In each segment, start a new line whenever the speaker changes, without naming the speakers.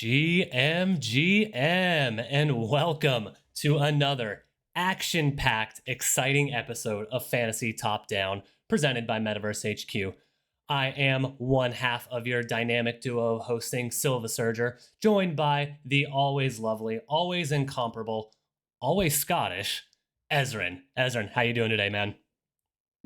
GMGM, and welcome to another action packed, exciting episode of Fantasy Top Down presented by Metaverse HQ. I am one half of your dynamic duo hosting, Silva Surger, joined by the always lovely, always incomparable, always Scottish, Ezrin. Ezrin, how you doing today, man?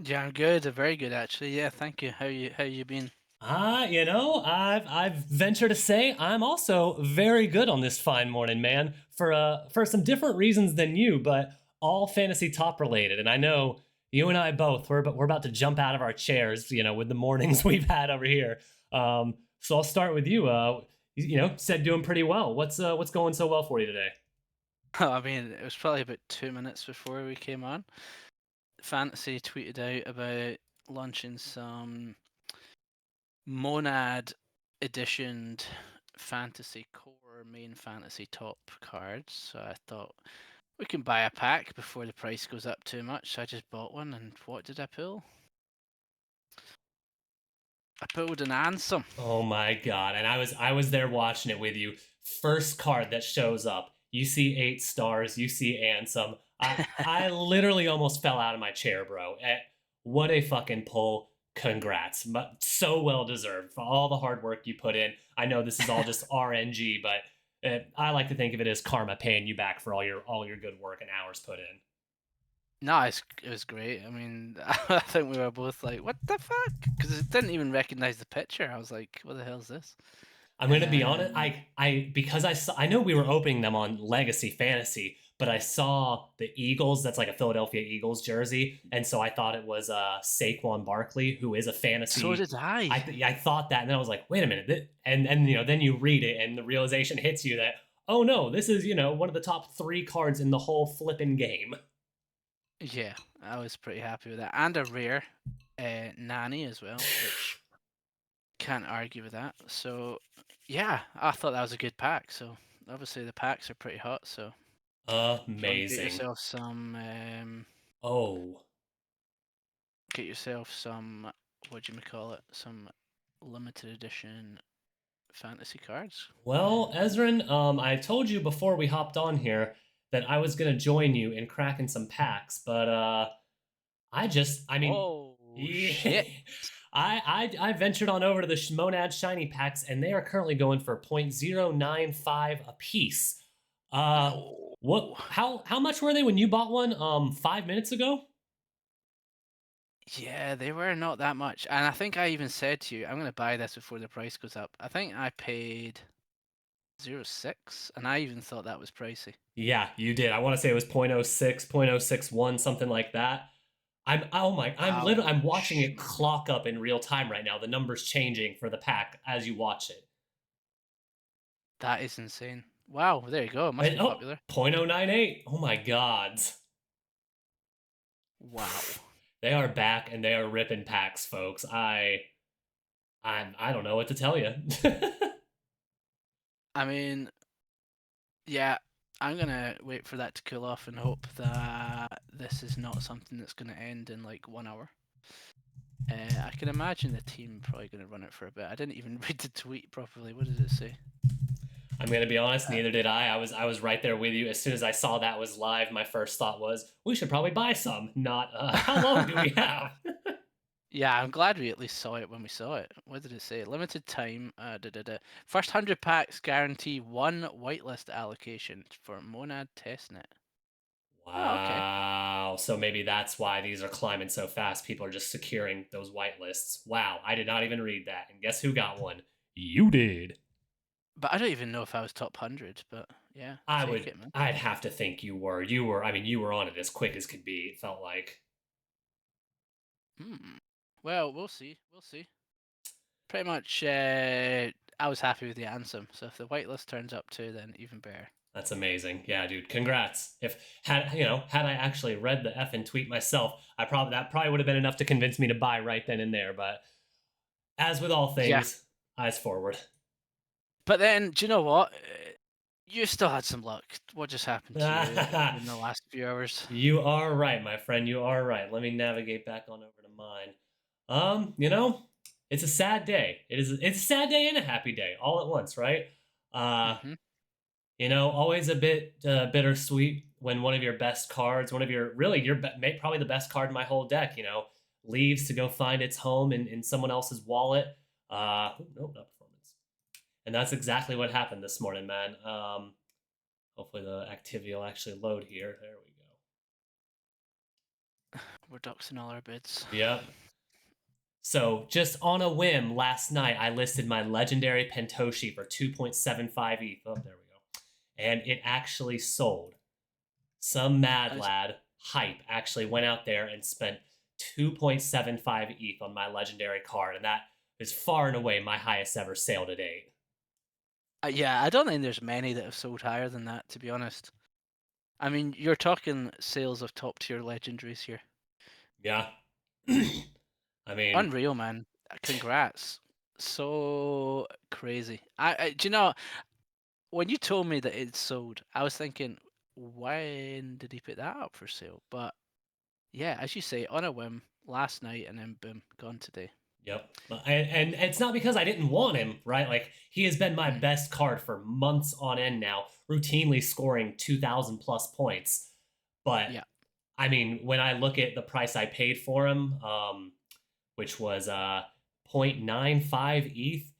Yeah, I'm good. Very good actually. Yeah, thank you. How you been?
I've ventured to say I'm also very good on this fine morning, man, for some different reasons than you, but all fantasy top related. And I know you and I both we're about to jump out of our chairs, with the mornings we've had over here. So I'll start with you. Said doing pretty well. What's going so well for you today?
I mean, it was probably about 2 minutes before we came on. Fantasy tweeted out about launching some Monad editioned Fantasy Core main Fantasy Top cards. So I thought we can buy a pack before the price goes up too much. So I just bought one, and what did I pull? I pulled an Ansem.
Oh my god! And I was there watching it with you. First card that shows up, you see 8 stars, you see Ansem. I literally almost fell out of my chair, bro. What a fucking pull! Congrats, so well deserved for all the hard work you put in. I know this is all just RNG, but I like to think of it as karma paying you back for all your good work and hours put in.
No, it was great. I mean, I think we were both like, "What the fuck?" Because I didn't even recognize the picture. I was like, "What the hell is this?"
I'm gonna be honest.
Um,
I because I know we were opening them on Legacy Fantasy, but I saw the Eagles. That's like a Philadelphia Eagles jersey, and so I thought it was Saquon Barkley, who is a
so
fantasy.
did I.
I thought that, and then I was like, wait a minute, and then you read it, and the realization hits you that, oh no, this is one of the top 3 cards in the whole flipping game.
Yeah, I was pretty happy with that, and a rare nanny as well, which can't argue with that. So, yeah, I thought that was a good pack. So obviously the packs are pretty hot. So if you want to
Amazing. Oh,
get yourself some, what do you call it? Some limited edition fantasy cards.
well, Ezrin, I told you before we hopped on here that I was gonna join you in cracking some packs, but I mean,
Oh
yeah,
shit!
I ventured on over to the Monad Shiny packs, and they are currently going for 0.095 a piece. Uh,
No.
how much were they when you bought one 5 minutes ago?
Yeah, they were not that much. And I think I even said to you, I'm going to buy this before the price goes up. I think I paid 0.06, and I even thought that was pricey.
Yeah, you did. I want to say it was 0.06, 0.061, something like that. I'm watching
Ouch.
it clock up in real time right now. The numbers changing for the pack as you watch it.
That is insane. Wow, there you go. It must
And
be
oh,
popular.
0.098. Oh my god.
Wow.
They are back and they are ripping packs, folks. I don't know what to tell you.
I mean, yeah, I'm going to wait for that to cool off and hope that this is not something that's going to end in like 1 hour. I can imagine the team probably going to run it for a bit. I didn't even read the tweet properly. What did it say?
I'm gonna be honest, neither did I. I was right there with you. As soon as I saw that was live, my first thought was we should probably buy some. Not how long do we have?
Yeah, I'm glad we at least saw it when we saw it. What did it say? Limited time. First 100 packs guarantee one whitelist allocation for Monad Testnet. Oh, okay.
Wow. So maybe that's why these are climbing so fast. People are just securing those white lists. Wow. I did not even read that. And guess who got one? You did.
But I don't even know if I was top 100, but yeah,
I
take
would.
it, man.
I'd have to think you were. You were. I mean, you were on it as quick as could be. It felt like.
Hmm. Well, we'll see. We'll see. Pretty much, I was happy with the answer. So if the whitelist turns up too, then even better.
That's amazing. Yeah, dude. Congrats. If had I actually read the effing tweet myself, that probably would have been enough to convince me to buy right then and there. But as with all
Yeah.
things, eyes forward.
But then, do you know what? You still had some luck. What just happened to you in the last few hours?
You are right, my friend. You are right. Let me navigate back on over to mine. Um, you know, it's a sad day. It's a sad day and a happy day all at once, right?
Mm-hmm.
Always a bit bittersweet when one of your best cards, one of your really probably the best card in my whole deck, leaves to go find its home in someone else's wallet. Nope, not performance. And that's exactly what happened this morning, man. Hopefully the activity will actually load here. There we go.
We're ducks all our bids.
Yep. So just on a whim, last night I listed my legendary Pentoshi for 2.75 ETH. Oh, there we go. And it actually sold. Some mad
How's
lad hype actually went out there and spent 2.75 ETH on my legendary card, and that is far and away my highest ever sale to date.
yeah, I don't think there's many that have sold higher than that, to be honest. I mean, you're talking sales of top tier legendaries here.
Yeah. I mean,
Unreal, man. Congrats. So crazy. Do you know, when you told me that it sold, I was thinking, when did he put that up for sale? But yeah, as you say, on a whim, last night, and then boom, gone today.
yep. And it's not because I didn't want him, right? Like, he has been my
Mm,
best card for months on end now, routinely scoring 2,000 plus points. But
yeah.
I mean, when I look at the price I paid for him, which was 0.95 ETH,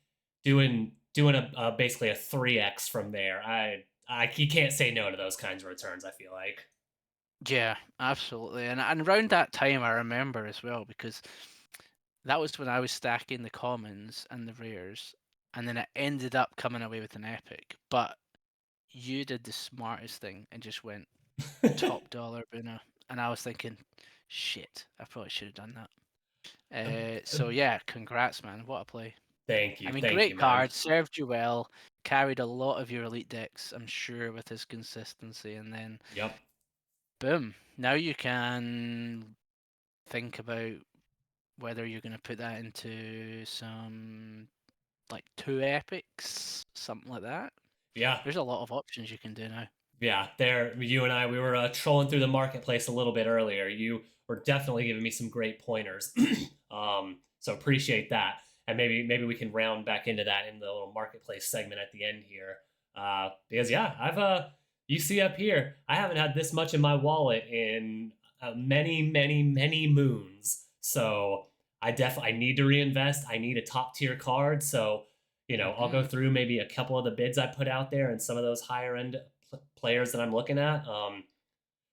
doing a basically a 3x from there. I you can't say no to those kinds of returns, I feel like.
Yeah, absolutely. And around that time, I remember as well, because that was when I was stacking the commons and the rares, and then I ended up coming away with an epic. But you did the smartest thing and just went top dollar Buna, and I was thinking, shit, I probably should have done that. So yeah, congrats, man. What a play. I mean,
Thank you,
great
man.
card, served you well, carried a lot of your elite decks, I'm sure, with his consistency, and then
Yep.
boom, now you can think about whether you're going to put that into some like two epics, something like that.
Yeah.
There's a lot of options you can do now.
Yeah, there, you and I, we were trolling through the marketplace a little bit earlier. You were definitely giving me some great pointers, so appreciate that. And maybe we can round back into that in the little marketplace segment at the end here, because yeah, I've you see up here, I haven't had this much in my wallet in many moons. So I need to reinvest. I need a top tier card. So I'll go
Hmm.
through maybe a couple of the bids I put out there and some of those higher end players that I'm looking at.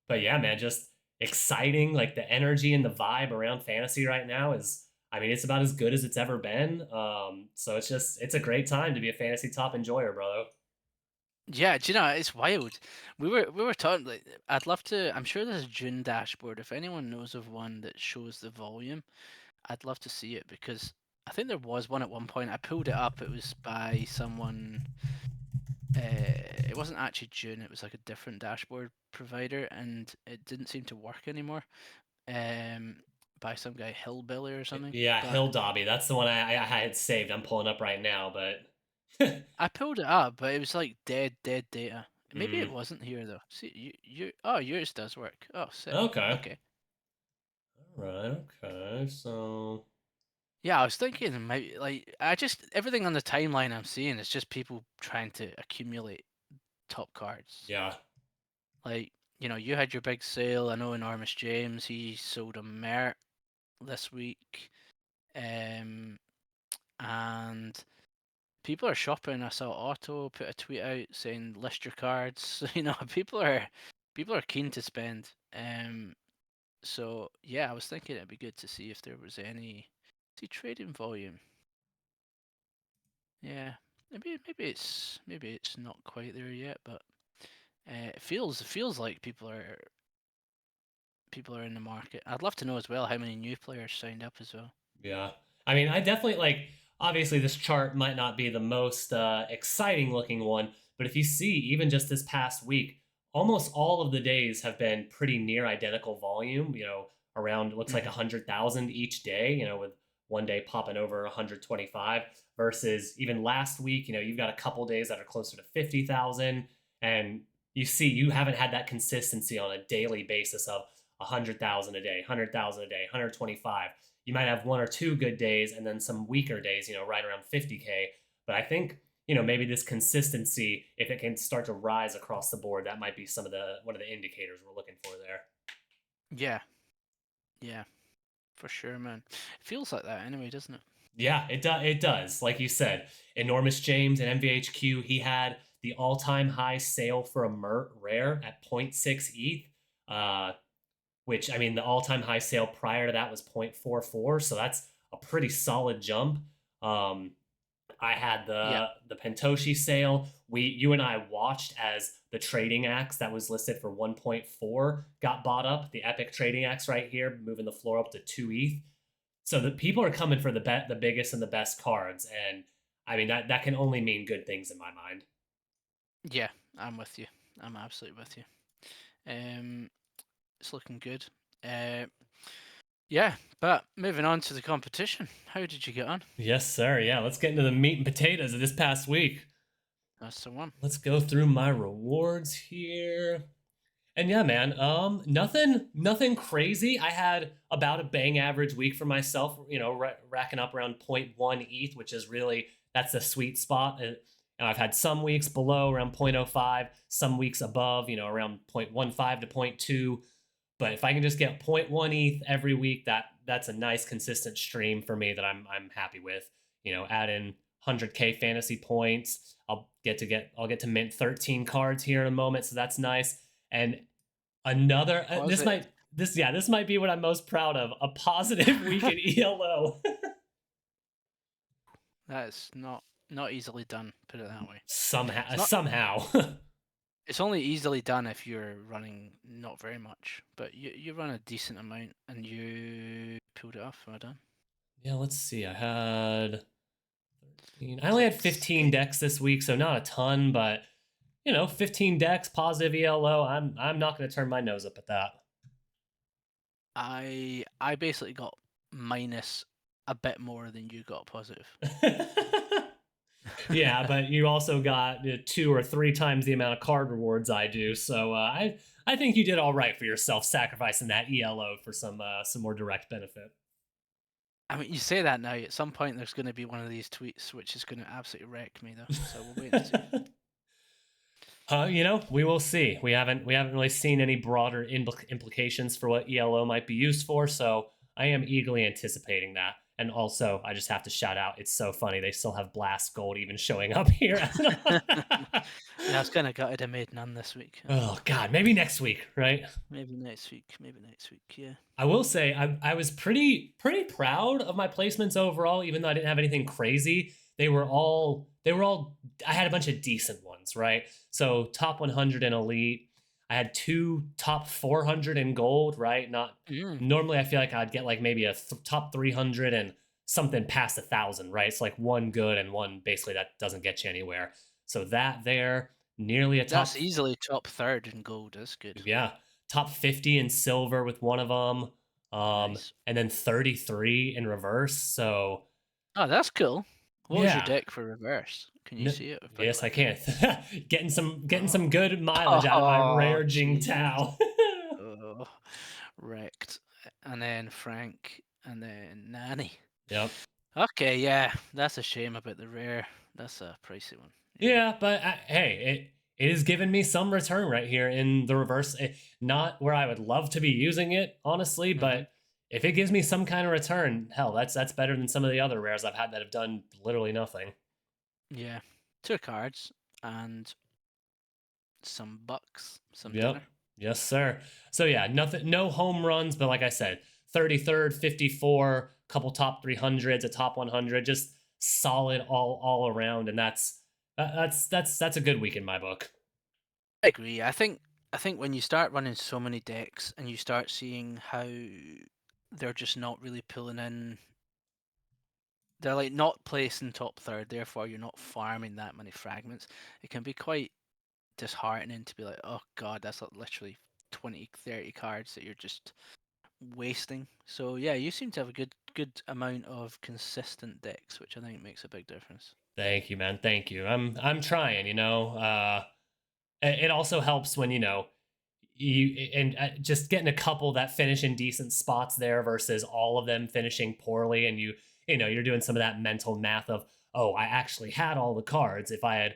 But yeah, man, just exciting. Like the energy and the vibe around fantasy right now is, I mean, it's about as good as it's ever been. So it's a great time to be a fantasy top enjoyer, brother.
Yeah, do you know it's wild. We were talking like I'd love to. I'm sure there's a June dashboard. If anyone knows of one that shows the volume, I'd love to see it because I think there was one at one point. I pulled it up. It was by someone. It wasn't actually June. It was like a different dashboard provider, and it didn't seem to work anymore. Um, by some guy Hillbilly or something.
Yeah,
But
Hill Dobby. That's the one I had saved. I'm pulling up right now, but
I pulled it up, but it was like dead data. Maybe it
mm,
wasn't here though. See, oh, yours does work. Oh, sick.
okay.
Okay.
All right. Okay. So
Yeah, I was thinking, maybe like I just everything on the timeline I'm seeing is just people trying to accumulate top cards.
yeah.
Like, you had your big sale. I know Enormous James, he sold a Mert this week. Um, and people are shopping. I saw Otto put a tweet out saying list your cards. People are keen to spend. So yeah, I was thinking it'd be good to see if there was any see trading volume. Yeah, maybe it's not quite there yet, but it feels like people are in the market. I'd love to know as well how many new players signed up as well.
Yeah. I mean, I definitely like, obviously this chart might not be the most exciting looking one, but if you see even just this past week, almost all of the days have been pretty near identical volume, around it looks like
Hmm.
100,000 each day, with one day popping over 125 versus even last week, you've got a couple days that are closer to 50,000, and you haven't had that consistency on a daily basis of 100,000 a day, 100,000 a day, 125. You might have one or two good days and then some weaker days, right around 50K. But I think maybe this consistency, if it can start to rise across the board, that might be some of the one of the indicators we're looking for there.
Yeah, yeah, for sure, man. It feels like that anyway, doesn't it?
Yeah, it does. Like you said, Enormous James and MVHQ, he had the all-time high sale for a Mert rare at zero point 0.6 ETH. Which, I mean, the all-time high sale prior to that was 0.44, so that's a pretty solid jump. Um, I had
Yeah,
the Pentoshi sale. You and I watched as the trading axe that was listed for 1.4 got bought up. The Epic trading axe right here, moving the floor up to 2 ETH. So the people are coming for the biggest and the best cards, and I mean that can only mean good things in my mind.
yeah, I'm with you. I'm absolutely with you. Um, it's looking good. Uh, yeah, but moving on to the competition. How did you get on?
Yes, sir. Yeah, let's get into the meat and potatoes of this past week.
That's the one.
Let's go through my rewards here. And yeah, man, nothing crazy. I had about a bang average week for myself, racking up around zero point 0.1 ETH, which is really, that's the sweet spot. And I've had some weeks below around 0.05, some weeks above, around 0.15 to zero point 0.2. But if I can just get zero point 0.1 ETH every week, that's a nice consistent stream for me that I'm happy with. Add in 100K fantasy points. I'll get to mint 13 cards here in a moment, so that's nice. And another
Was it?
this might be what I'm most proud of, a positive week in ELO.
That is not easily done. Put it that way.
somehow
It's not.
somehow
It's only easily done if you're running not very much, but you run a decent amount and you pulled it off. Well done.
Yeah, let's see. I
It's
only
like
had 15 decks this week, so not a ton, but 15 decks, positive ELO. I'm not going to turn my nose up at that.
I basically got minus a bit more than you got positive.
Yeah, but you also got 2 or 3 times the amount of card rewards I do, so I think you did all right for yourself, sacrificing that ELO for some more direct benefit.
I mean, you say that now. At some point, there's going to be one of these tweets which is going to absolutely wreck me, though. So we'll wait and see.
We will see. We haven't really seen any broader implications for what ELO might be used for, so I am eagerly anticipating that. And also, I just have to shout out, it's so funny they still have Blast Gold even showing up here.
Yeah, I was kind of gutted I made none this week.
Oh God, maybe next week, right?
Maybe next week. Maybe next week. Yeah.
I will say I was pretty proud of my placements overall, even though I didn't have anything crazy. They were all I had a bunch of decent ones, right? So top 100 in elite. I had 2 top 400 in gold, right? Not
Mm.
normally I feel like I'd get like maybe a top 300 and something past 1,000, right? It's like one good and one basically that doesn't get you anywhere. So that there, nearly a top
That's easily top third in gold. That's good.
yeah, top 50 in silver with one of them,
Nice.
and then 33 in reverse. So
Oh, that's cool. What was your
yeah,
deck for reverse? Can you see it if I
yes, I
click it?
can. Getting some
Oh,
good mileage out of my
oh,
rare Jing
jeez.
Tao.
Oh, wrecked. And then Frank, and then Nanny.
Yep.
Okay, yeah, that's a shame about the rare. That's a pricey one. Yeah.
Yeah, but hey, it has given me some return right here in the reverse. Not where I would love to be using it, honestly,
Hmm.
but if it gives me some kind of return, hell, that's better than some of the other rares I've had that have done literally nothing.
Yeah. 2 cards and some bucks, some
Yep.
dinner.
Yes, sir. So yeah, nothing, no home runs, but like I said, 33rd, 54, couple top 300s, a top 100, just solid all around, and that's a good week in my book.
I agree. I think when you start running so many decks and you start seeing how they're just not really pulling in, they're like not placing top third, therefore you're not farming that many fragments. It can be quite disheartening to be like, oh god, that's like literally 20, 30 cards that you're just wasting. So yeah, you seem to have a good amount of consistent decks, which I think makes a big difference.
Thank you, man. Thank you. I'm trying. It also helps when you and just getting a couple that finish in decent spots there versus all of them finishing poorly, and you're doing some of that mental math of, oh, I actually had all the cards. If I had,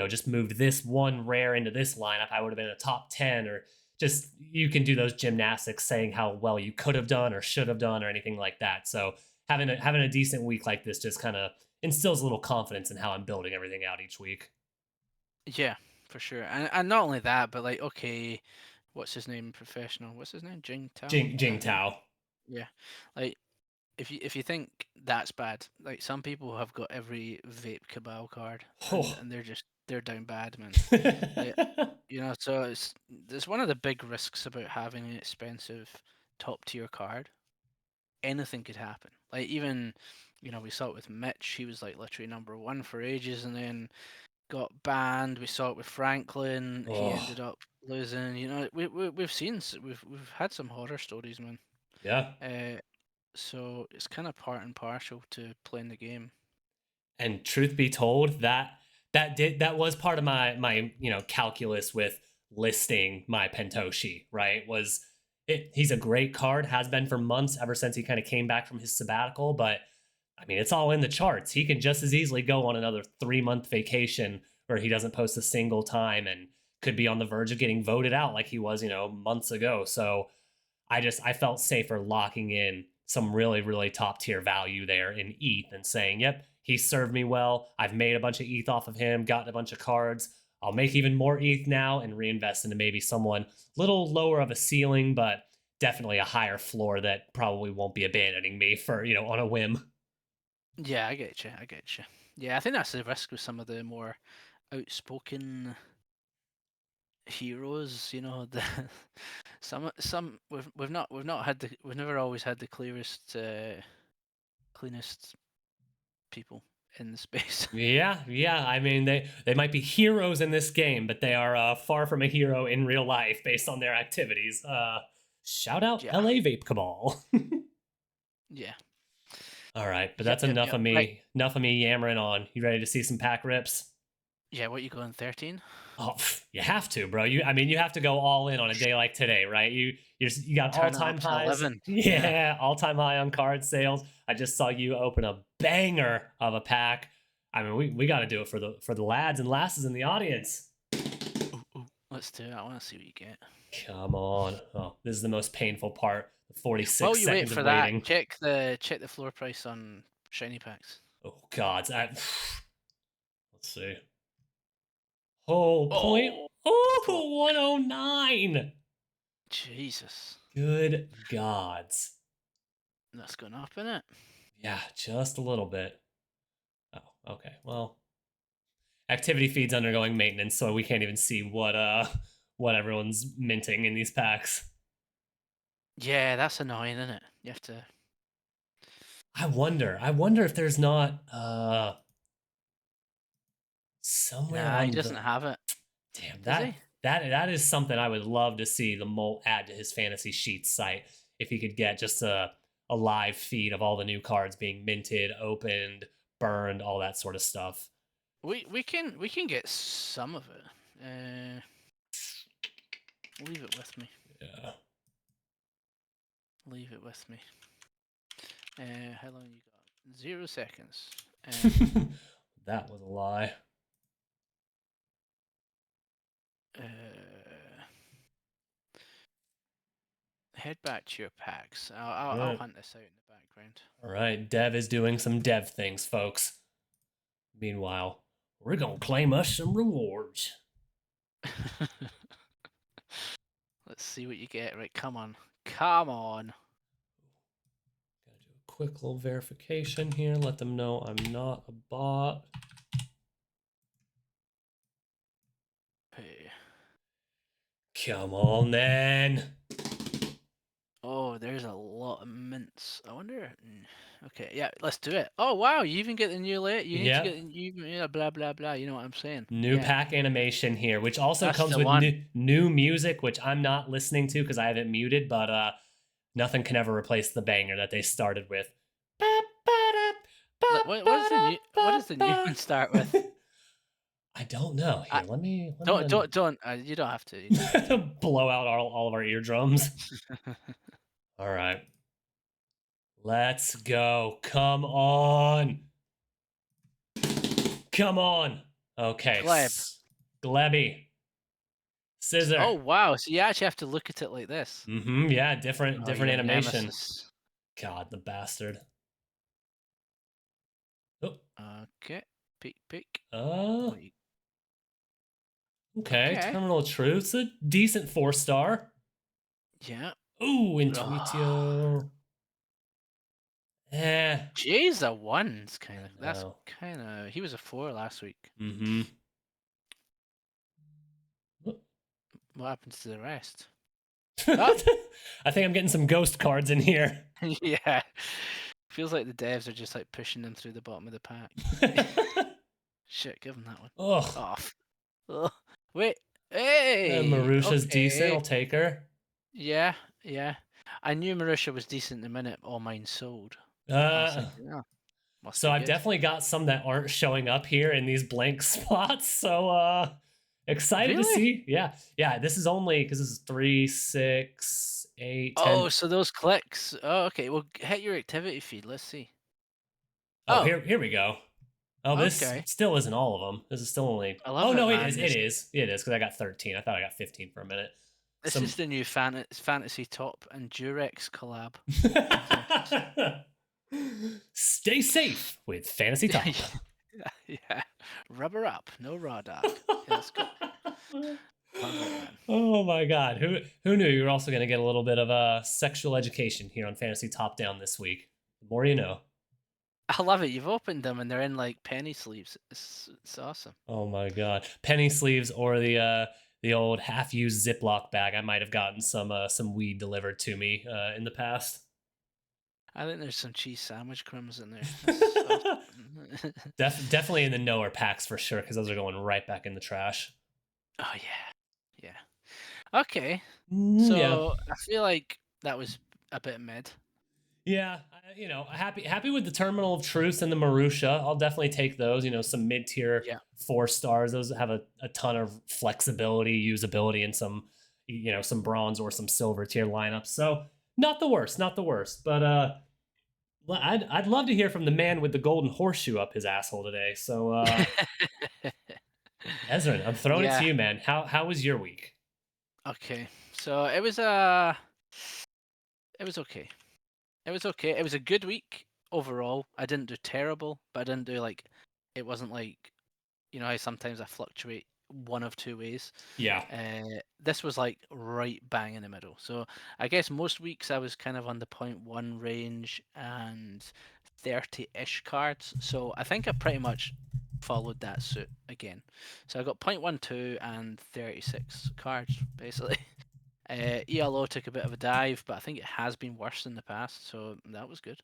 just moved this one rare into this lineup, I would have been a top 10. Or just you can do those gymnastics saying how well you could have done or should have done or anything like that. So having a decent week like this just kind of instills a little confidence in how I'm building everything out each week.
Yeah, for sure. And not only that, but like, okay, what's his name? Professional. What's his name? Jing Tao. Is
Jing
that right?
Tao.
Yeah. Like, if you think that's bad, like some people have got every vape cabal card,
Oh.
and they're down bad, man. Like, so it's one of the big risks about having an expensive top tier card. Anything could happen. Like even, we saw it with Mitch. He was like literally number one for ages, and then got banned. We saw it with Franklin. He
Oh.
ended up losing. We've seen we've had some horror stories, man.
Yeah.
Uh, so it's kind of part and partial to playing the game.
And truth be told, that was part of my calculus with listing my Pentoshi, right? He's a great card, has been for months, ever since he kind of came back from his sabbatical. But I mean, it's all in the charts. He can just as easily go on another 3 month vacation where he doesn't post a single time and could be on the verge of getting voted out like he was, months ago. So I felt safer locking in some really, really top tier value there in ETH and saying, yep, he served me well. I've made a bunch of ETH off of him, gotten a bunch of cards. I'll make even more ETH now and reinvest into maybe someone little lower of a ceiling, but definitely a higher floor that probably won't be abandoning me for, on a whim.
Yeah, I get you. I get you. Yeah, I think that's the risk with some of the more outspoken heroes. The some we've never always had the cleanest people in the space.
Yeah, yeah. I mean, they might be heroes in this game, but they are far from a hero in real life based on their activities. Shout out
Yeah,
LA Vape Cabal.
yeah,
All right, but
yep,
that's
yep,
enough
yep.
of
Right.
me. Enough of me yammering on. You ready to see some pack rips?
Yeah, what you going 13?
Oh, you have to, bro. You have to go all in on a day like today, right? You got all
Turn it
time
up to
highs.
11. Yeah.
Yeah, all time high on card sales. I just saw you open a banger of a pack. I mean, we got to do it for the lads and lasses in the audience.
Ooh, ooh. Let's do it. I want to see what you get.
Come on. Oh, this is the most painful part. The
While
46
you wait
seconds
for
of
that,
waiting.
check the floor price on shiny packs.
Oh God. Let's see. Oh, point.
Oh, fuck.
Oh, 109.
Jesus.
Good gods.
That's going up, innit?
Yeah, just a little bit. Oh, okay. Well, activity feed's undergoing maintenance, so we can't even see what everyone's minting in these packs.
Yeah, that's annoying, isn't it? You have to.
I wonder if there's not somewhere
Nah, he
on
doesn't
the
have it,
damn
does he?
that is something I would love to see the Molt add to his fantasy sheets site if he could get just a live feed of all the new cards being minted, opened, burned, all that sort of stuff.
We can get some of it. Leave it with me.
Yeah.
Leave it with me. How long you got? 0 seconds.
That was a lie.
Uh, head back to your packs. I'll
Yeah.
hunt this out in the background.
All right, Dev is doing some Dev things, folks. Meanwhile, we're gonna claim us some rewards.
Let's see what you get. Right, come on. Come on.
Gotta do a quick little verification here. Let them know I'm not a bot.
Hey.
Come on, then.
Oh, there's a lot of mints. I wonder. Okay, yeah, let's do it. Oh wow, you even get the new late. You need to get
Yep.
yeah, blah blah blah. You know what I'm saying?
New
Yeah,
pack animation here, which also
that's
comes
the
with
one.
new music, which I'm not listening to because I have it muted, but nothing can ever replace the banger that they started with.
What does the new one start with?
I don't know.
I,
Here, let me
don't. You don't have to. You don't have to.
blow out all of our eardrums. All right. Let's go. Come on. Come on. Okay.
Gleb.
Glebby.
Oh
Scissor.
wow, so you actually have to look at it like this.
Yeah, different
Oh,
different
your
animation.
nemesis.
God, the bastard. Oh,
Okay, peek, peek.
uh,
What you-
okay.
Okay,
Terminal Truth's a decent 4-star.
yeah.
Ooh,
Oh,
Intuitio. Eh,
Jay's a ones
I
kind of. That's
know.
kind of. He was a four last week.
Mm-hmm.
What happens to the rest? Oh,
I think I'm getting some ghost cards in here.
yeah. Feels like the devs are just like pushing them through the bottom of the pack. Shit, give him that one.
Ugh.
Off. Oh, wait. Hey.
Marusha's decent. I'll
Okay.
take her.
Yeah. Yeah. I knew Marusha was decent the minute all mine sold. I was
Uh,
thinking, oh, must
so
be
I've
good.
definitely got some that aren't showing up here in these blank spots. So excited to
Really?
see. Yeah. Yeah. This is only because this is 3, 6, 8, 10.
Oh, so those clicks. Oh, okay. Well, hit your activity feed. Let's see.
Oh,
Oh,
here we go. Oh, this
okay.
still isn't all of them. This is still only.
I
Oh
love it,
no, it
man.
is. It is. It is because I got 13. I thought I got 15 for a minute.
This
Some.
is the new fantasy top and Durex collab. This
Stay safe with Fantasy Top.
is- yeah. Rubber up, no raw dog. Yeah, that's good. Love it, man.
Oh my god. Who knew you were also going to get a little bit of a sexual education here on Fantasy Top Down this week? The more you know.
I love it. You've opened them and they're in like penny sleeves. It's awesome.
Oh my god. Penny sleeves or the old half-used Ziploc bag. I might have gotten some weed delivered to me in the past.
I think there's some cheese sandwich crumbs in there. That's awesome.
Definitely in the knower packs for sure because those are going right back in the trash.
Oh yeah, yeah. Okay,
Yeah.
so I feel like that was a bit mid.
Yeah, happy with the Terminal of Truth and the Marusha. I'll definitely take those. Some mid tier
Yeah.
4 stars. Those have a ton of flexibility, usability, and some bronze or some silver tier lineups. So not the worst, not the worst. But I'd love to hear from the man with the golden horseshoe up his asshole today. So Ezra, I'm throwing it to
Yeah.
you, man. How was your week?
Okay. So it was okay. It was okay. It was a good week overall. I didn't do terrible, but I didn't do like it wasn't like how sometimes I fluctuate one of two ways.
Yeah,
This was like right bang in the middle. So I guess most weeks I was kind of on the point one range and 30-ish cards. So I think I pretty much followed that suit again. So I got 0.12 and 36 cards basically. ELO took a bit of a dive, but I think it has been worse in the past, so that was good.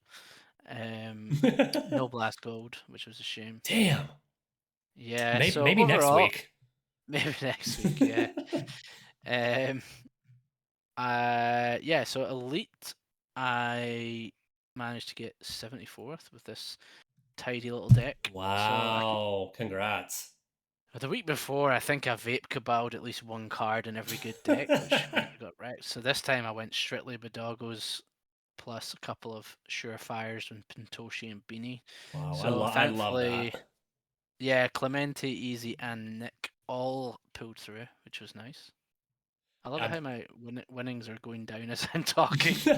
No blast gold, which was a shame.
damn.
Yeah, so
Maybe next
overall,
week.
maybe next week, yeah. Um, yeah, so elite, I managed to get 74th with this tidy little deck. So
Wow, congrats.
the week before, I think I vape cabaled at least one card in every good deck, which meant I got wrecked. So this time I went strictly Bodoggos plus a couple of surefires and Pintoshi and Beanie.
Wow,
So
I love
thankfully,
that.
yeah, Clemente, Easy, and Nick all pulled through, which was nice. I love it
I'm,
how my winnings are going down as I'm talking. Did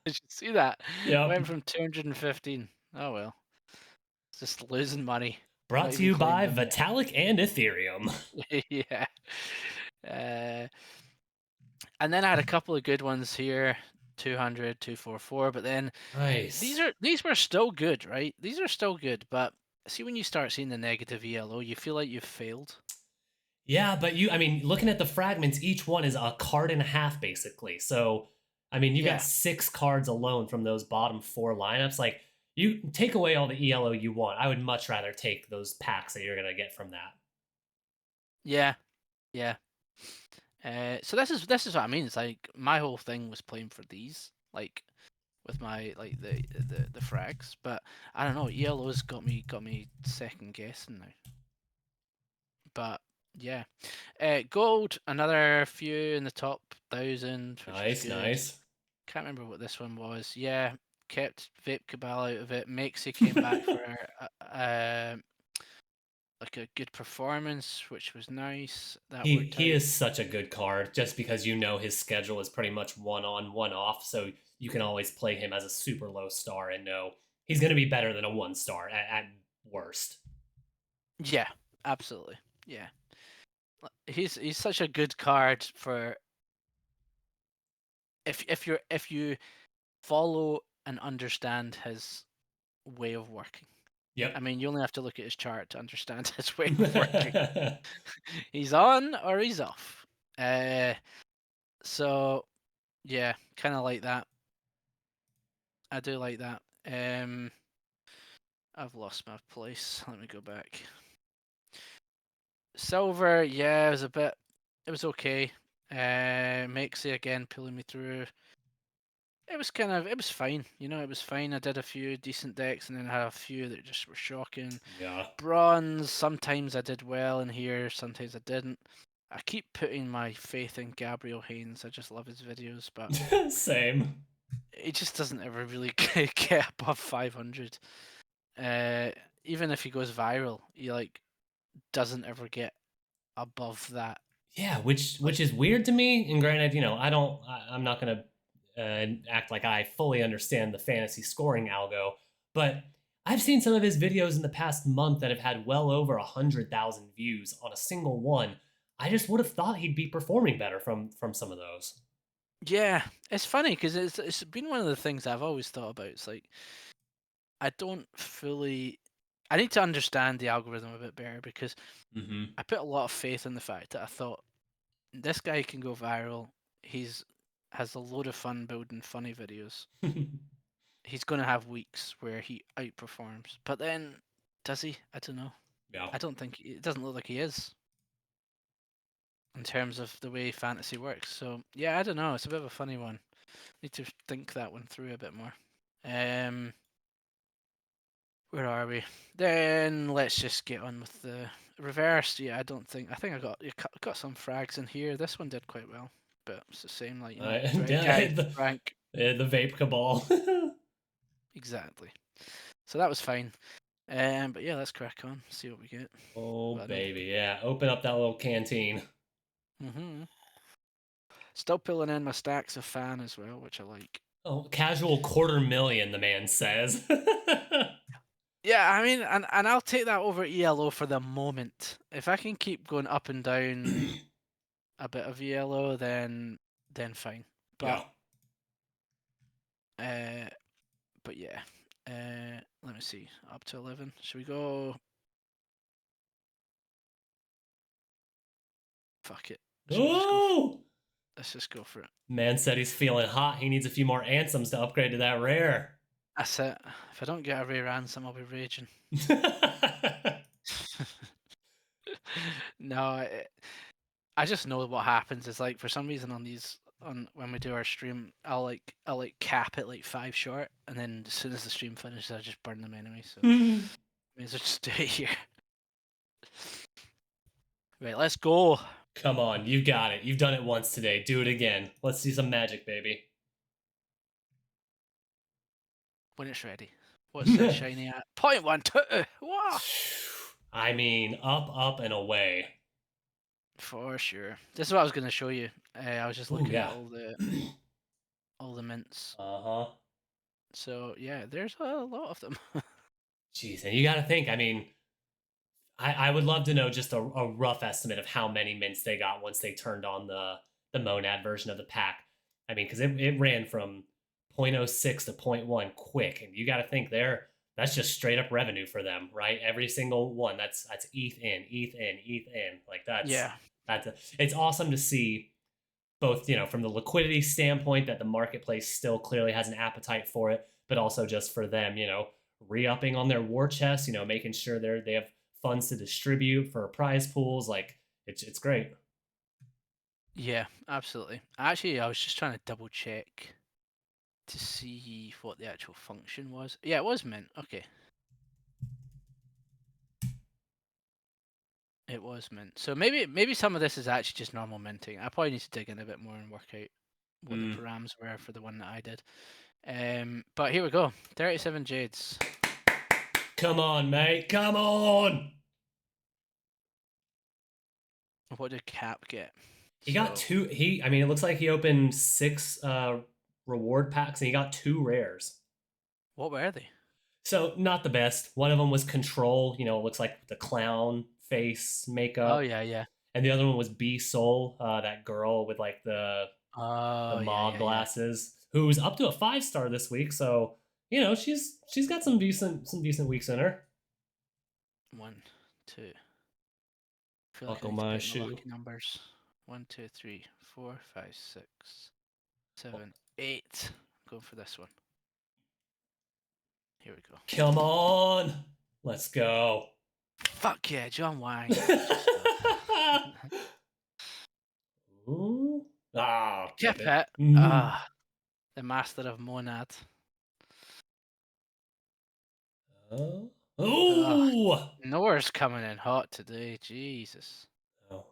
you see that?
yep.
Went from 215. Oh well, it's just losing money.
Brought
Not
to
even
you
clearing
by
limit.
Vitalik and Ethereum.
Yeah. Uh, and then I had a couple of good ones here, 200, 244, but then
Nice.
these were still good, right? These are still good, but see when you start seeing the negative ELO, you feel like you've failed.
Yeah, but I mean, looking at the fragments, each one is a card and a half, basically. So, I mean, you got
Yeah.
6 cards alone from those bottom 4 lineups. Like, you take away all the ELO you want. I would much rather take those packs that you're going to get from that.
Yeah. Yeah. So this is what I mean. It's like my whole thing was playing for these, like with my like the frags, but I don't know. ELO's got me second guessing now. But yeah, gold another few in the top 1,000, which was
Nice,
good.
nice.
Can't remember what this one was. Yeah, kept Vape Cabal out of it. Maxi came back for like a good performance, which was nice. That
He
worked
he
out.
is such a good card just because you know his schedule is pretty much one on, one off, so you can always play him as a super low star and know he's going to be better than a 1 star at worst.
Yeah, absolutely. Yeah, he's such a good card for if you follow and understand his way of working.
Yep.
I mean, you only have to look at his chart to understand his way of working. He's on or he's off. Uh, so yeah, kind of like that. I do like that. I've lost my place. Let me go back. Silver, yeah, it was a bit. It was okay. Maxi again pulling me through. It was fine. You know, it was fine. I did a few decent decks, and then I had a few that just were shocking.
Yeah.
Bronze, sometimes I did well in here, sometimes I didn't. I keep putting my faith in Gabriel Haynes. I just love his videos, but
Same.
he just doesn't ever really get above 500. Uh, Even if he goes viral, he like doesn't ever get above that.
Yeah, which
Like,
which is weird to me. And granted, I'm not gonna act like I fully understand the fantasy scoring algo, but I've seen some of his videos in the past month that have had well over 100,000 views on a single one. I just would have thought he'd be performing better from some of those.
yeah, it's funny because it's been one of the things I've always thought about. It's like I don't fully. I need to understand the algorithm a bit better because
Mm-hmm.
I put a lot of faith in the fact that I thought this guy can go viral. He's has a load of fun building funny videos. He's gonna have weeks where he outperforms, but then does he? I don't know.
Yeah.
I don't think it doesn't look like he is in terms of the way fantasy works. So yeah, I don't know. It's a bit of a funny one. Need to think that one through a bit more. Um, where are we? Then let's just get on with the reverse. Yeah, I don't think. I think I got some frags in here. This one did quite well, but it's the same. Like right guy,
Yeah,
rank
the vape cabal.
exactly. So that was fine. But yeah, let's crack on. See what we get.
Oh
What I need.
baby, yeah. Open up that little canteen.
Still pulling in my stacks of fan as well, which I like.
Oh, casual 250,000, the man says.
Yeah, I mean, and I'll take that over ELO for the moment. If I can keep going up and down a bit of ELO, then fine.
Yeah.
Uh, but yeah. Let me see. Up to 11. Should we go? Fuck it. Should we just go?
Oh!
Let's just go for it.
Man said he's feeling hot. He needs a few more anthems to upgrade to that rare.
That's it. If I don't get a rare ransom, I'll be raging. No, I just know what happens is like for some reason on these on when we do our stream, I'll like cap it like 5 short, and then as soon as the stream finishes, I just burn them anyway. So may as well just do it here. Right, let's go.
Come on, you got it. You've done it once today. Do it again. Let's see some magic, baby.
When it's ready. What's this shiny at? 0.12. Wow.
I mean, up, and away.
For sure. This is what I was going to show you. I was just
Oh
looking at
yeah.
all the mints.
Uh-huh.
So yeah, there's a lot of them.
Jeez, and you got to think. I mean, I would love to know just a rough estimate of how many mints they got once they turned on the monad version of the pack. I mean, because it ran from zero point zero 0.06 to zero point 0.1 quick, and you got to think there that's just straight up revenue for them, right? Every single one that's ETH in, ETH in, ETH in. Like
Yeah.
it's awesome to see both from the liquidity standpoint that the marketplace still clearly has an appetite for it, but also just for them re-upping on their war chest, making sure they have funds to distribute for prize pools. Like it's great.
Yeah, absolutely. Actually, I was just trying to double check to see what the actual function was. Yeah, it was mint. Okay. It was mint. So maybe some of this is actually just normal minting. I probably need to dig in a bit more and work out what the params were for the one that I did. But here we go. 37 jades.
Come on, mate. Come on.
What did Cap get?
He got
So,
two. I mean, it looks like he opened six reward packs and he got two rares.
what were they?
So not the best. One of them was Control. It looks like the clown face
Oh
makeup,
yeah, yeah.
and the other one was B Soul, that girl with like the
Oh yeah,
Mog
yeah, yeah.
glasses, who's up to a 5-star this week. So she's got some decent weeks in her.
One, two. I feel like I
Buckle
need to
my
pick my
shoe.
lucky numbers. One, two, three, four, five, six,
Oh,
7, 8. Going for this one. Here we go.
come on, let's go.
Fuck yeah, John Wang. Just
Ooh. Ah, rip
Keep
it.
it.
Mm.
Ah, the master of Monad. Ugh,
Ooh.
Nora's coming in hot today. Jesus.
Okay.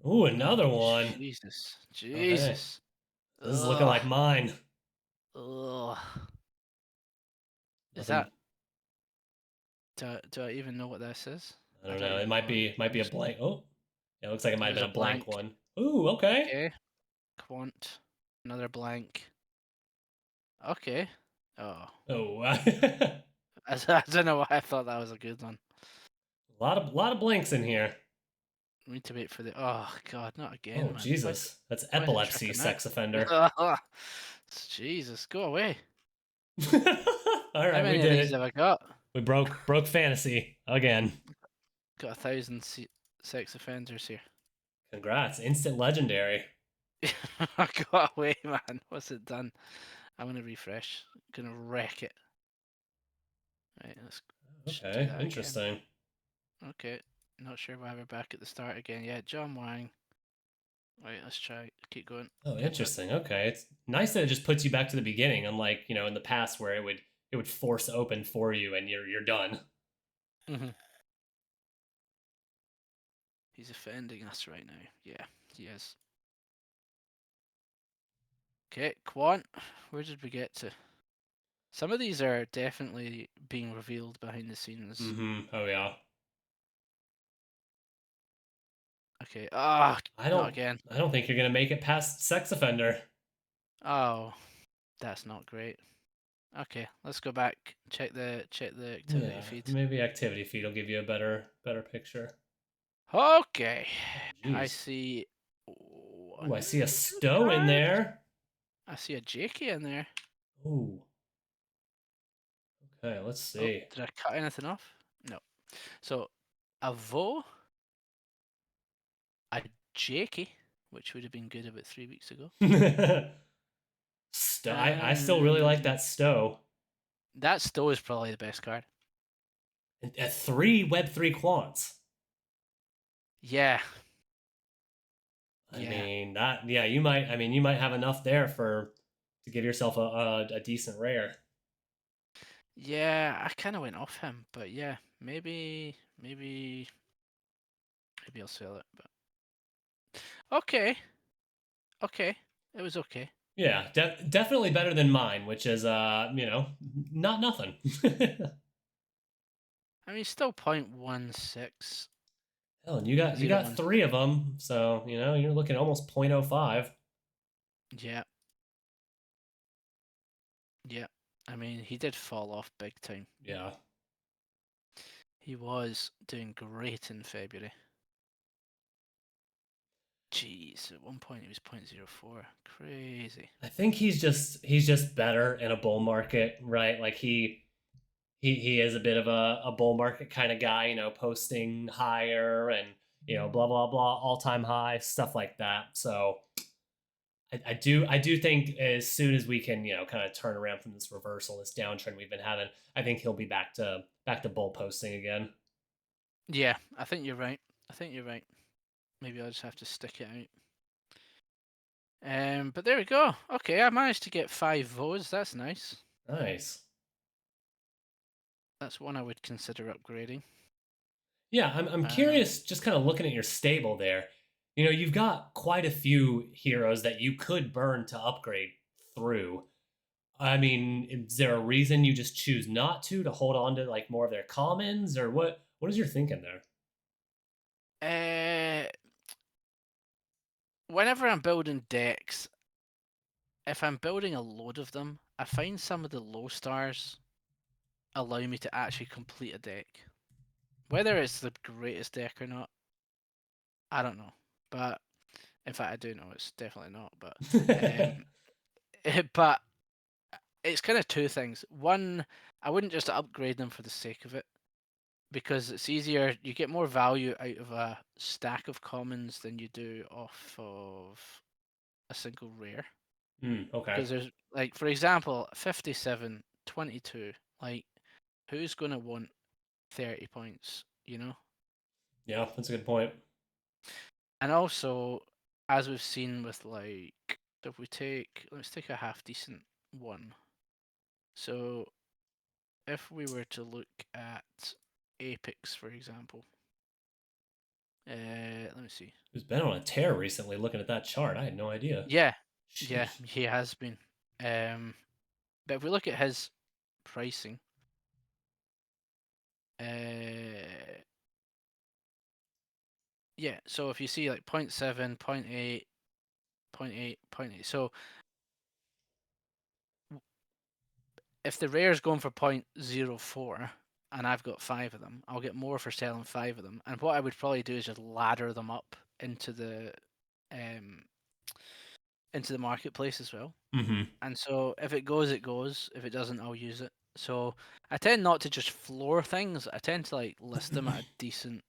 Ooh,
Oh,
another one.
Jesus.
Oh, hey,
Jesus.
this is looking
Ugh.
like mine.
Ugh. Is
Nothing.
that. Do I even know what this is?
I
I
don't
don't
know. It
even
might
know.
be a blank. Oh, it looks like it might have
There's
been
a
a blank
blank.
one. Ooh, okay.
Okay. Quant. Another blank. Okay. Oh.
Oh,
I don't know why I thought that was a good one.
a lot of blanks in here.
We need to wait for the. Oh, God, not again,
Oh,
man.
Jesus, that's
Why is it
epilepsy,
tripping out?
sex offender.
Jesus, go away.
All
How
right, we
many of
did
these
it.
have I got?
We broke fantasy again.
Got 1,000 sex offenders here.
Congrats, instant legendary.
I got away, man. What's it done? I'm gonna refresh. Gonna wreck it. Right, let's just do
Okay,
that again.
interesting.
Okay, not sure why we're back at the start again. Yeah, John Wang. Right, let's try. Keep going.
Oh,
Keep it.
interesting. Okay, it's nice that it just puts you back to the beginning, unlike in the past where it would force open for you and you're done.
He's offending us right now. Yeah, he is. Okay, Quant. Where did we get to? Some of these are definitely being revealed behind the scenes.
Mm-hmm. Oh yeah.
Okay. Ah,
I
not
don't
again.
I don't think you're gonna make it past sex offender.
Oh, that's not great. Okay, let's go back. Check the activity
Yeah,
feed.
maybe activity feed will give you a better picture.
Okay,
Oh,
I
jeez.
see
Ooh, I
one
see a
good
stow in
card.
there.
I see a Jakey in there.
Ooh. Okay, let's
Oh,
see.
did I cut anything off? No. So, a Vo, a Jakey, which would have been good about 3 weeks ago.
Stow. I still really like that stow.
That Stow is probably the best card.
At three Web3 quants.
Yeah,
I
yeah,
mean that. Yeah, you might. I mean, you might have enough there to give yourself a decent rare.
yeah. I kind of went off him, but yeah, maybe I'll sell it. But okay, okay, it was okay.
Yeah, definitely better than mine, which is not nothing.
I mean, still 0.16.
Hell, and you got
0.16.
three of them, so you're looking at almost 0.05.
Yeah, yeah. I mean, he did fall off big time.
Yeah,
He was doing great in February. Jeez, at one point he was 0.04. Crazy.
I think he's just better in a bull market, right? Like he is a bit of a bull market kind of guy, posting higher and blah blah blah, all time high stuff like that. So I do think as soon as we can kind of turn around from this reversal, this downtrend we've been having, I think he'll be back to bull posting again.
Yeah, I think you're right. I think you're right. Maybe I'll just have to stick it out. But there we go. Okay, I managed to get 5 votes. That's nice.
Nice.
That's one I would consider upgrading.
Yeah, I'm curious, just kind of looking at your stable there. You've got quite a few heroes that you could burn to upgrade through. I mean, is there a reason you just choose not to hold on to like more of their commons, or what is your thinking there?
Uh, Whenever I'm building decks, if I'm building a load of them, I find some of the low stars allow me to actually complete a deck. Whether it's the greatest deck or not, I don't know. But in fact, I do know it's definitely not. Um, but it's kind of two things. One, I wouldn't just upgrade them for the sake of it because it's easier. You get more value out of a stack of commons than you do off of a single rare.
Okay.
Because there's like, for example, 57, 22. Like, who's gonna want 30 points? You know.
Yeah, that's a good point.
And also, as we've seen with like, if we take, let's take a half decent one. So if we were to look at Apex, for example, let me see.
Who's been on a tear recently? Looking at that chart, I had no idea.
Yeah, yeah,
Sheesh.
he has been. But if we look at his pricing, yeah. So if you see like 0.7, 0.8, 0.8, 0.8. So if the rare is going for 0.04 and I've got 5 of them, I'll get more for selling 5 of them. And what I would probably do is just ladder them up um into the marketplace as well.
Mm-hmm.
And so if it goes, it goes. If it doesn't, I'll use it. So I tend not to just floor things. I tend to like list them at a decent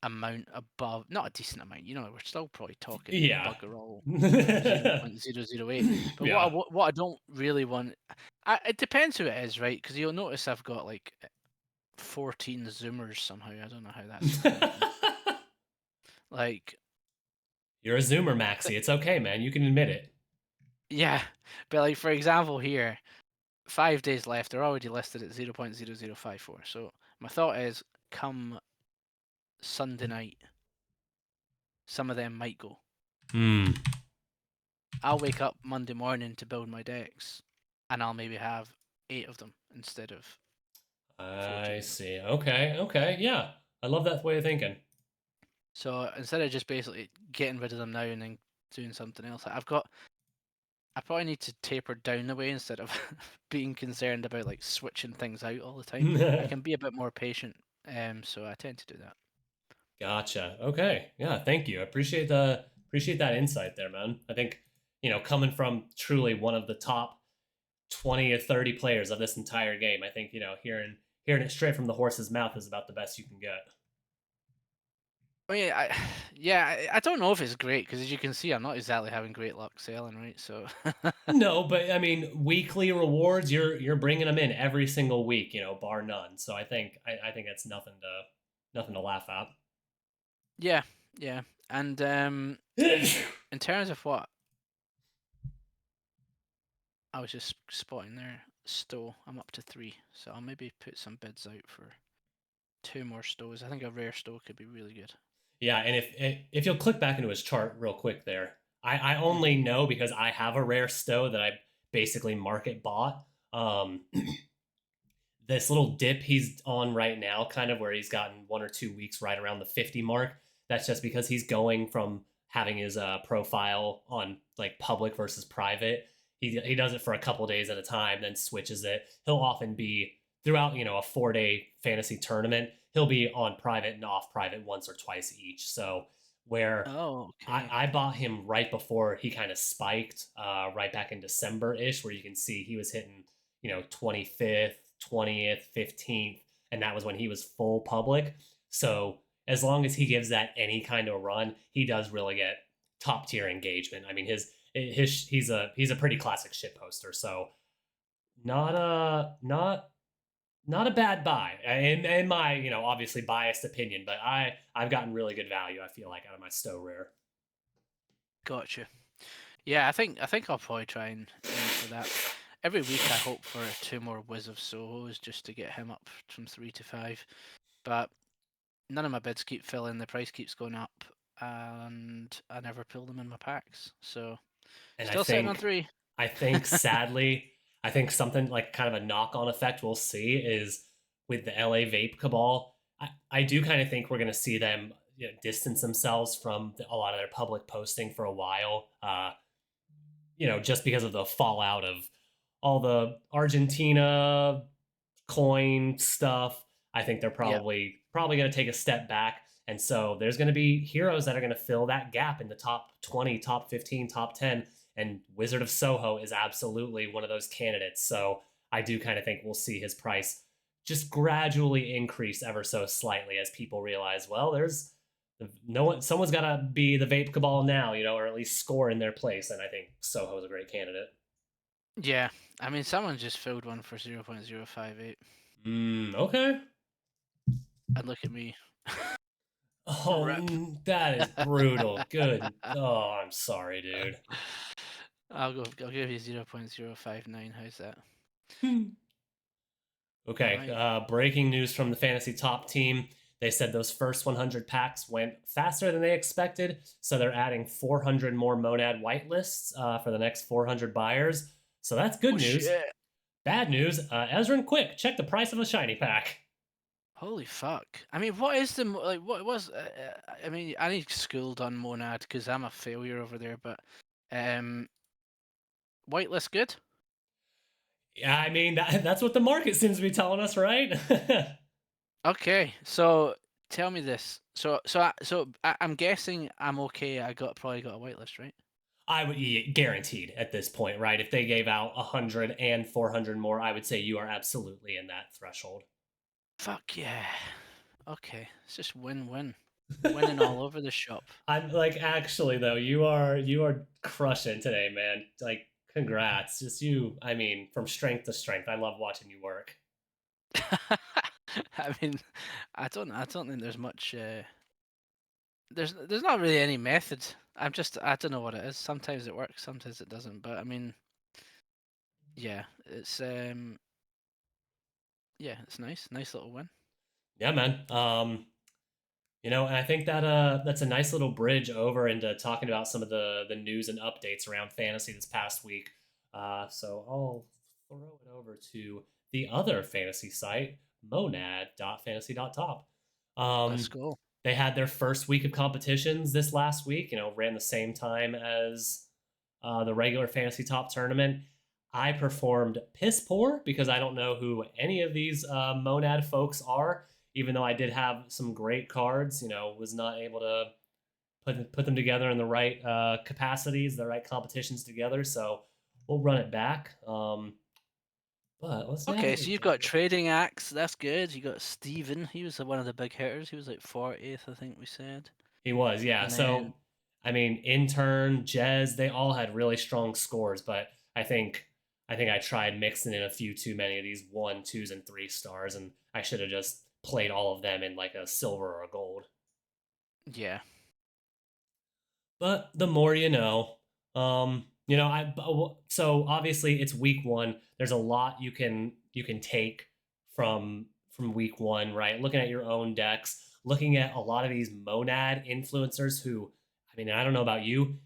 amount above, not a decent amount. You know, we're still probably talking
Yeah.
bugger all 0.008. But
Yeah.
what I don't really want, it depends who it is, right? Because you'll notice I've got like 14 zoomers somehow. I don't know how that's even happened. Like,
You're a Zoomer,
but
Maxi. It's okay, man. You can admit it.
yeah, but like for example here, 5 days left. They're already listed at 0.0054. So my thought is, come Sunday night, some of them might go.
Hmm.
I'll wake up Monday morning to build my decks, and I'll maybe have 8 of them instead of
I
14.
see. Okay. Okay. Yeah. I love that way of thinking.
So instead of just basically getting rid of them now and then doing something else, I probably need to taper down the way instead of being concerned about like switching things out all the time. I can be a bit more patient, so I tend to do that.
Gotcha. Okay. Yeah. Thank you. I appreciate that insight there, man. I think coming from truly one of the top 20 or 30 players of this entire game, I think hearing it straight from the horse's mouth is about the best you can get.
I mean, yeah, I don't know if it's great because as you can see, I'm not exactly having great luck selling, right? So,
No, but I mean, weekly rewards, you're bringing them in every single week, bar none. So I think it's nothing to laugh at.
yeah, yeah, and in terms of what I was just spotting there, Stowe, I'm up to 3, so I'll maybe put some bids out for 2 more Stows. I think a rare Stowe could be really good.
Yeah, and if you'll click back into his chart real quick there, I
Hmm.
only know because I have a rare stow that I basically market bought. This little dip he's on right now, kind of where he's gotten 1 or 2 weeks right around the 50 mark. That's just because he's going from having his profile on like public versus private. He does it for a couple days at a time, then switches it. He'll often be throughout a 4 day fantasy tournament. He'll be on private and off private once or twice each. So where
Oh,
I,
okay.
I bought him right before he kind of spiked, right back in December ish, where you can see he was hitting, 25th, 20th, 15th, and that was when he was full public. So as long as he gives that any kind of run, he does really get top tier engagement. I mean, he's a pretty classic shit poster. So not a bad buy in my obviously biased opinion, but I've gotten really good value. I feel like out of my Stow rare.
Gotcha. Yeah, I think I'll probably try and aim for that. Every week I hope for 2 more Wiz of Sohos just to get him up from 3 to 5. But none of my bids keep filling, the price keeps going up, and I never pull them in my packs. So
And
still sitting on 3.
I think sadly, I think something like kind of a knock on effect we'll see is with the LA Vape Cabal. I do kind of think we're going to see them, distance themselves from a lot of their public posting for a while. Just because of the fallout of all the Argentina coin stuff. I think they're
Yeah,
probably going to take a step back. And so there's going to be heroes that are going to fill that gap in the top 20, top 15, top 10. And Wizard of Soho is absolutely one of those candidates. So I do kind of think we'll see his price just gradually increase ever so slightly as people realize, well, there's no one, someone's got to be the vape cabal now, or at least score in their place. And I think Soho's a great candidate.
yeah. I mean, someone just filled one for 0.058,
Okay.
and look at me.
Oh,
Rip.
that is brutal. Good. Oh, I'm sorry, dude.
I'll give you 0.059. How's that? All
Okay.
right.
Breaking news from the Fantasy Top team. They said those first 100 packs went faster than they expected, so they're adding 400 more Monad whitelists for the next 400 buyers. So that's good
Oh
news.
shit!
Bad news. Ezra and Quick, check the price of a shiny pack.
Holy fuck! I mean, what is the like? What was? I mean, I need school done Monad because I'm a failure over there. But um, whitelist good.
Yeah, I mean that's what the market seems to be telling us, right?
Okay, so tell me this. I'm guessing I'm okay. Probably got a whitelist, right?
I would guaranteed at this point, right? If they gave out 100 and 400 more, I would say you are absolutely in that threshold.
Fuck yeah. Okay, it's just win-win, winning all over the shop.
I'm like, actually though, you are crushing today, man. Like, congrats. Just you, I mean, from strength to strength. I love watching you work.
I mean, I don't think there's much. There's not really any method. I don't know what it is. Sometimes it works, sometimes it doesn't. But I mean, yeah, it's nice, nice little win.
Yeah, man. And I think that that's a nice little bridge over into talking about some of the news and updates around fantasy this past week. So I'll throw it over to the other fantasy site, monad.fantasy.top.
Let's
Um,
go.
they had their first week of competitions this last week. Ran the same time as the regular fantasy top tournament. I performed piss poor because I don't know who any of these monad folks are, even though I did have some great cards. Was not able to put them together in the right capacities, the right competitions together. So we'll run it back. But let's
Okay, so
navigate
you've
through
got
here.
Trading Axe. That's good. You got Steven. He was one of the big hitters. He was like 40th, I think we said.
He was, yeah.
And then
So, I mean, intern, Jez, they all had really strong scores, but I think I tried mixing in a few too many of these one, twos, and three stars, and I should have just played all of them in like a silver or a gold.
yeah,
But the more you know. I so obviously it's week one. There's a lot you can take from week one, right? Looking at your own decks, looking at a lot of these monad influencers who, I mean, I don't know about you.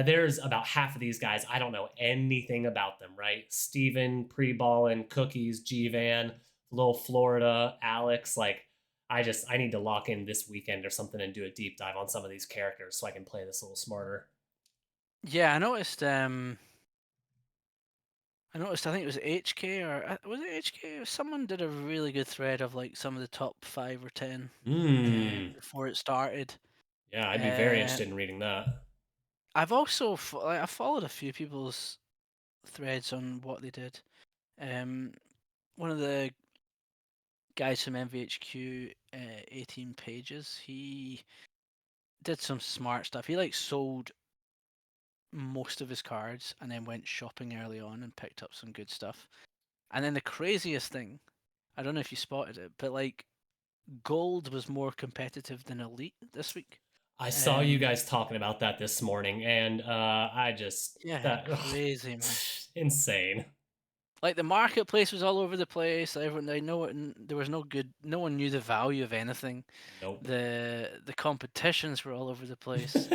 There's about half of these guys I don't know anything about them, right? Steven, Pre-Ballin, Cookies, G-Van, Little Florida, Alex, like I need to lock in this weekend or something and do a deep dive on some of these characters so I can play this a little smarter.
yeah. I noticed. I noticed. I think it was HK or was it HK? Someone did a really good thread of like some of the top 5 or 10 before it started.
Yeah, I'd be very
Uh,
interested in reading that.
I've also I followed a few people's threads on what they did. Um, One of the guys from MVHQ, 18 pages, he did some smart stuff. He like sold most of his cards and then went shopping early on and picked up some good stuff. And then the craziest thing, I don't know if you spotted it, but like gold was more competitive than elite this week.
I saw you
Um,
guys talking about that this morning, and I just
yeah,
that
crazy man.
insane.
Like the marketplace was all over the place. Everyone, they know it. There was no good. No one knew the value of anything.
Nope.
The competitions were all over the place.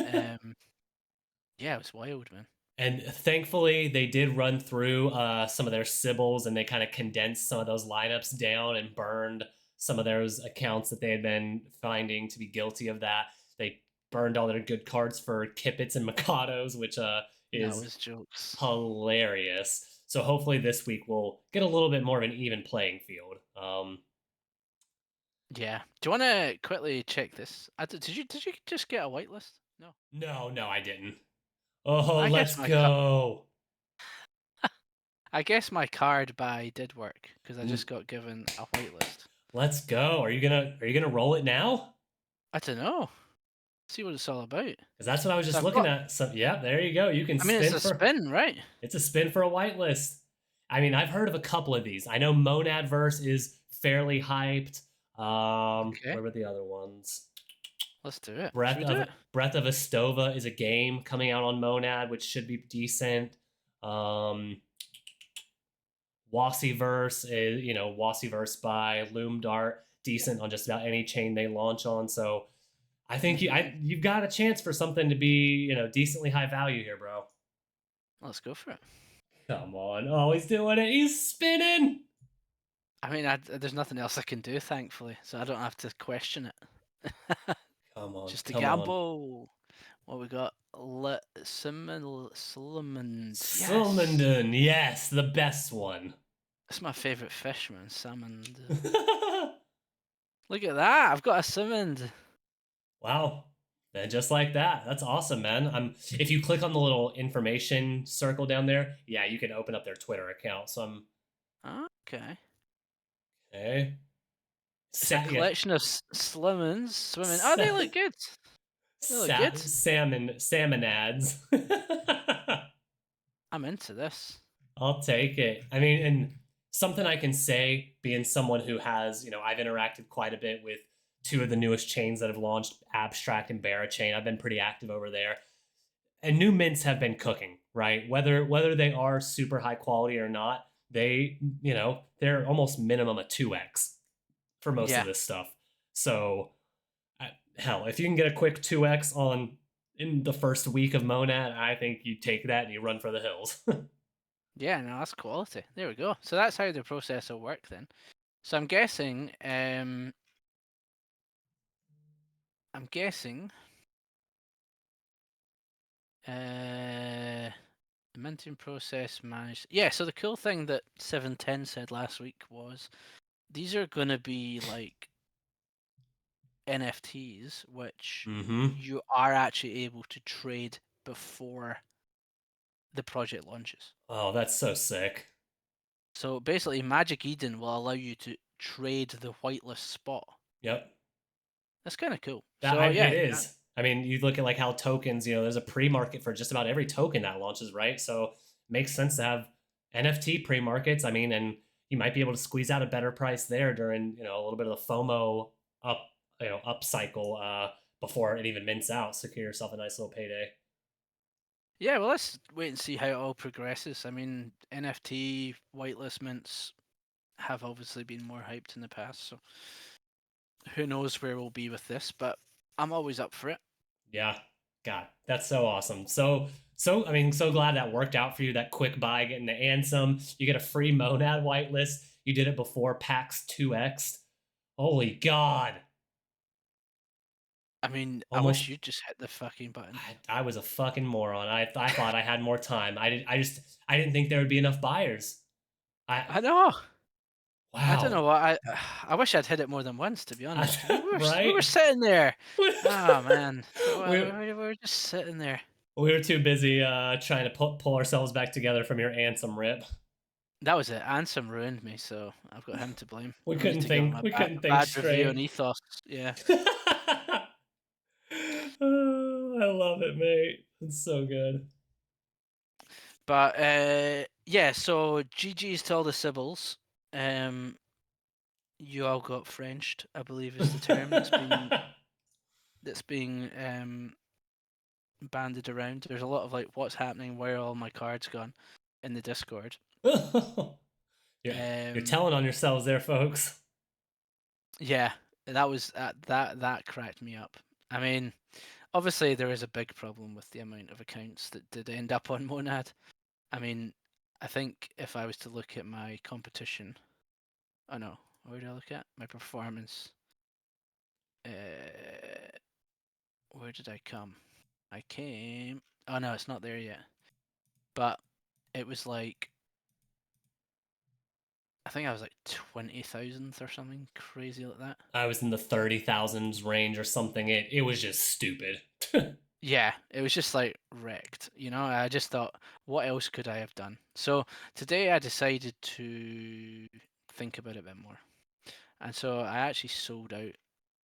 Yeah, it was wild, man.
And thankfully, they did run through some of their Sybils and they kind of condensed some of those lineups down and burned some of those accounts that they had been finding to be guilty of that. They burned all their good cards for Kippets and Mikados, which
That
is
was jokes.
hilarious. So hopefully this week we'll get a little bit more of an even playing field.
Yeah. Do you want to quickly check this? Did you just get a whitelist? No.
No, no, I didn't. Oh,
I guess
let's
my
go.
I guess my card buy did work because I
Mm,
just got given a whitelist.
let's go. Are you gonna roll it now?
I don't know. See what it's all about.
Because that's what I was
So
just
I've
looking
got.
at. So yeah, there you go. You can
I mean, it's
spin
a
for
spin, right?
it's a spin for a whitelist. I mean, I've heard of a couple of these. I know Monadverse is fairly hyped.
Okay.
Where were the other ones?
Let's do it. Should
Breath
we do
of
it?
Breath of Estova is a game coming out on Monad, which should be decent. Um, Wassiverse is, Wassiverse by Loomdart, decent on just about any chain they launch on. So I think you've got a chance for something to be, decently high value here, bro.
Let's go for it.
Come on. Oh, he's doing it. He's spinning.
I mean, there's nothing else I can do, thankfully, so I don't have to question it.
Come on.
Just a
Come on.
gamble. What we got? Salmond. Yes.
Silmenden. Yes, the best one.
That's my favorite fish, man. Salmon. Look at that. I've got a salmon.
Wow. And just like that. That's awesome, man. If you click on the little information circle down there, yeah, you can open up their Twitter account. So I'm
Okay.
okay.
It's a
Yeah.
collection of slimmons swimming. Oh, they look good. They look good.
Salmon ads.
I'm into this.
I'll take it. I mean, and something I can say, being someone who has, I've interacted quite a bit with two of the newest chains that have launched, Abstract and Barachain. I've been pretty active over there. And new mints have been cooking, right? Whether they are super high quality or not, they're almost minimum a 2x for most of
Yeah.
this stuff. So hell, if you can get a quick 2x on in the first week of Monad, I think you take that and you run for the hills.
Yeah, no, that's quality. There we go. So that's how the process will work then. So I'm guessing the minting process managed. Yeah, so the cool thing that 710 said last week was these are going to be like NFTs, which
Mm-hmm.
you are actually able to trade before the project launches.
Oh, that's so sick.
So basically, Magic Eden will allow you to trade the whitelist spot.
Yep.
That's kind of cool.
That
So
it
yeah,
is. I mean, you look at like how tokens, there's a pre-market for just about every token that launches, right? So it makes sense to have NFT pre-markets. I mean, and you might be able to squeeze out a better price there during, a little bit of the FOMO up, up cycle before it even mints out. Secure yourself a nice little payday.
yeah. Well, let's wait and see how it all progresses. I mean, NFT whitelist mints have obviously been more hyped in the past, so who knows where we'll be with this? But I'm always up for it.
Yeah. God, that's so awesome. So I mean, so glad that worked out for you. That quick buy, getting the Ansem. You get a free Monad whitelist. You did it before PAX 2X. Holy God.
I mean, I wish
Almost
you'd just hit the fucking button.
I was a fucking moron. I thought I had more time. I didn't think there would be enough buyers. I
I know. I don't know
wow.
what I wish I'd hit it more than once, to be honest, because we were
Right?
sitting there. Ah man,
we
we were just sitting there.
we were too busy trying to pull ourselves back together from your Ansem rip.
That was it. Ansem ruined me, so I've got him to blame.
We
I need
couldn't
to give him
think. We
a
couldn't think
bad review on
straight.
Ethos. Yeah.
Oh, I love it, mate. It's so good.
But yeah, so GG's to all the Sibyls. Um, you all got Frenched, I believe is the term that's being banded around. There's a lot of like, what's happening? Where are all my cards gone? In the Discord.
yeah, you're
Um,
telling on yourselves there, folks.
yeah, that was that cracked me up. I mean, obviously there is a big problem with the amount of accounts that did end up on Monad. I mean, I think if I was to look at my competition, oh no, Where did I look at? My performance. Uh, where did I come? I came. Oh no, it's not there yet. But it was like I think I was like 20,000th or something crazy like that.
I was in the 30,000s range or something. It was just stupid.
Yeah, it was just like wrecked. I just thought, what else could I have done? So today I decided to think about it a bit more. And so I actually sold out.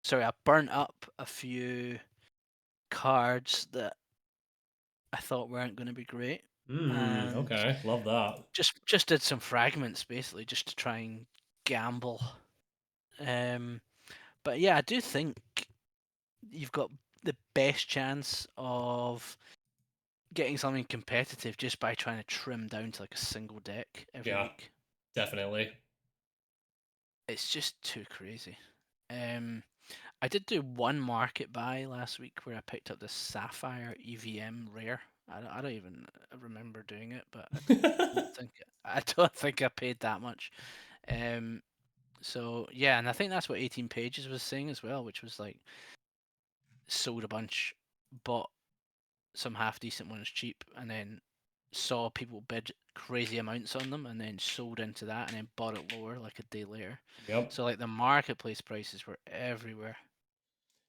Sorry, I burnt up a few cards that I thought weren't going to be great, and
Okay. Love that.
just did some fragments basically just to try and gamble. Um, but yeah, I do think you've got the best chance of getting something competitive just by trying to trim down to like a single deck every
Yeah,
week.
definitely.
It's just too crazy. Um, I did do one market buy last week where I picked up the Sapphire EVM rare. I don't even remember doing it, but don't think I don't think I paid that much. Um, so yeah, and I think that's what 18 Pages was saying as well, which was like sold a bunch, bought some half decent ones cheap, and then saw people bid crazy amounts on them, and then sold into that, and then bought it lower like a day later.
Yep.
So like the marketplace prices were everywhere.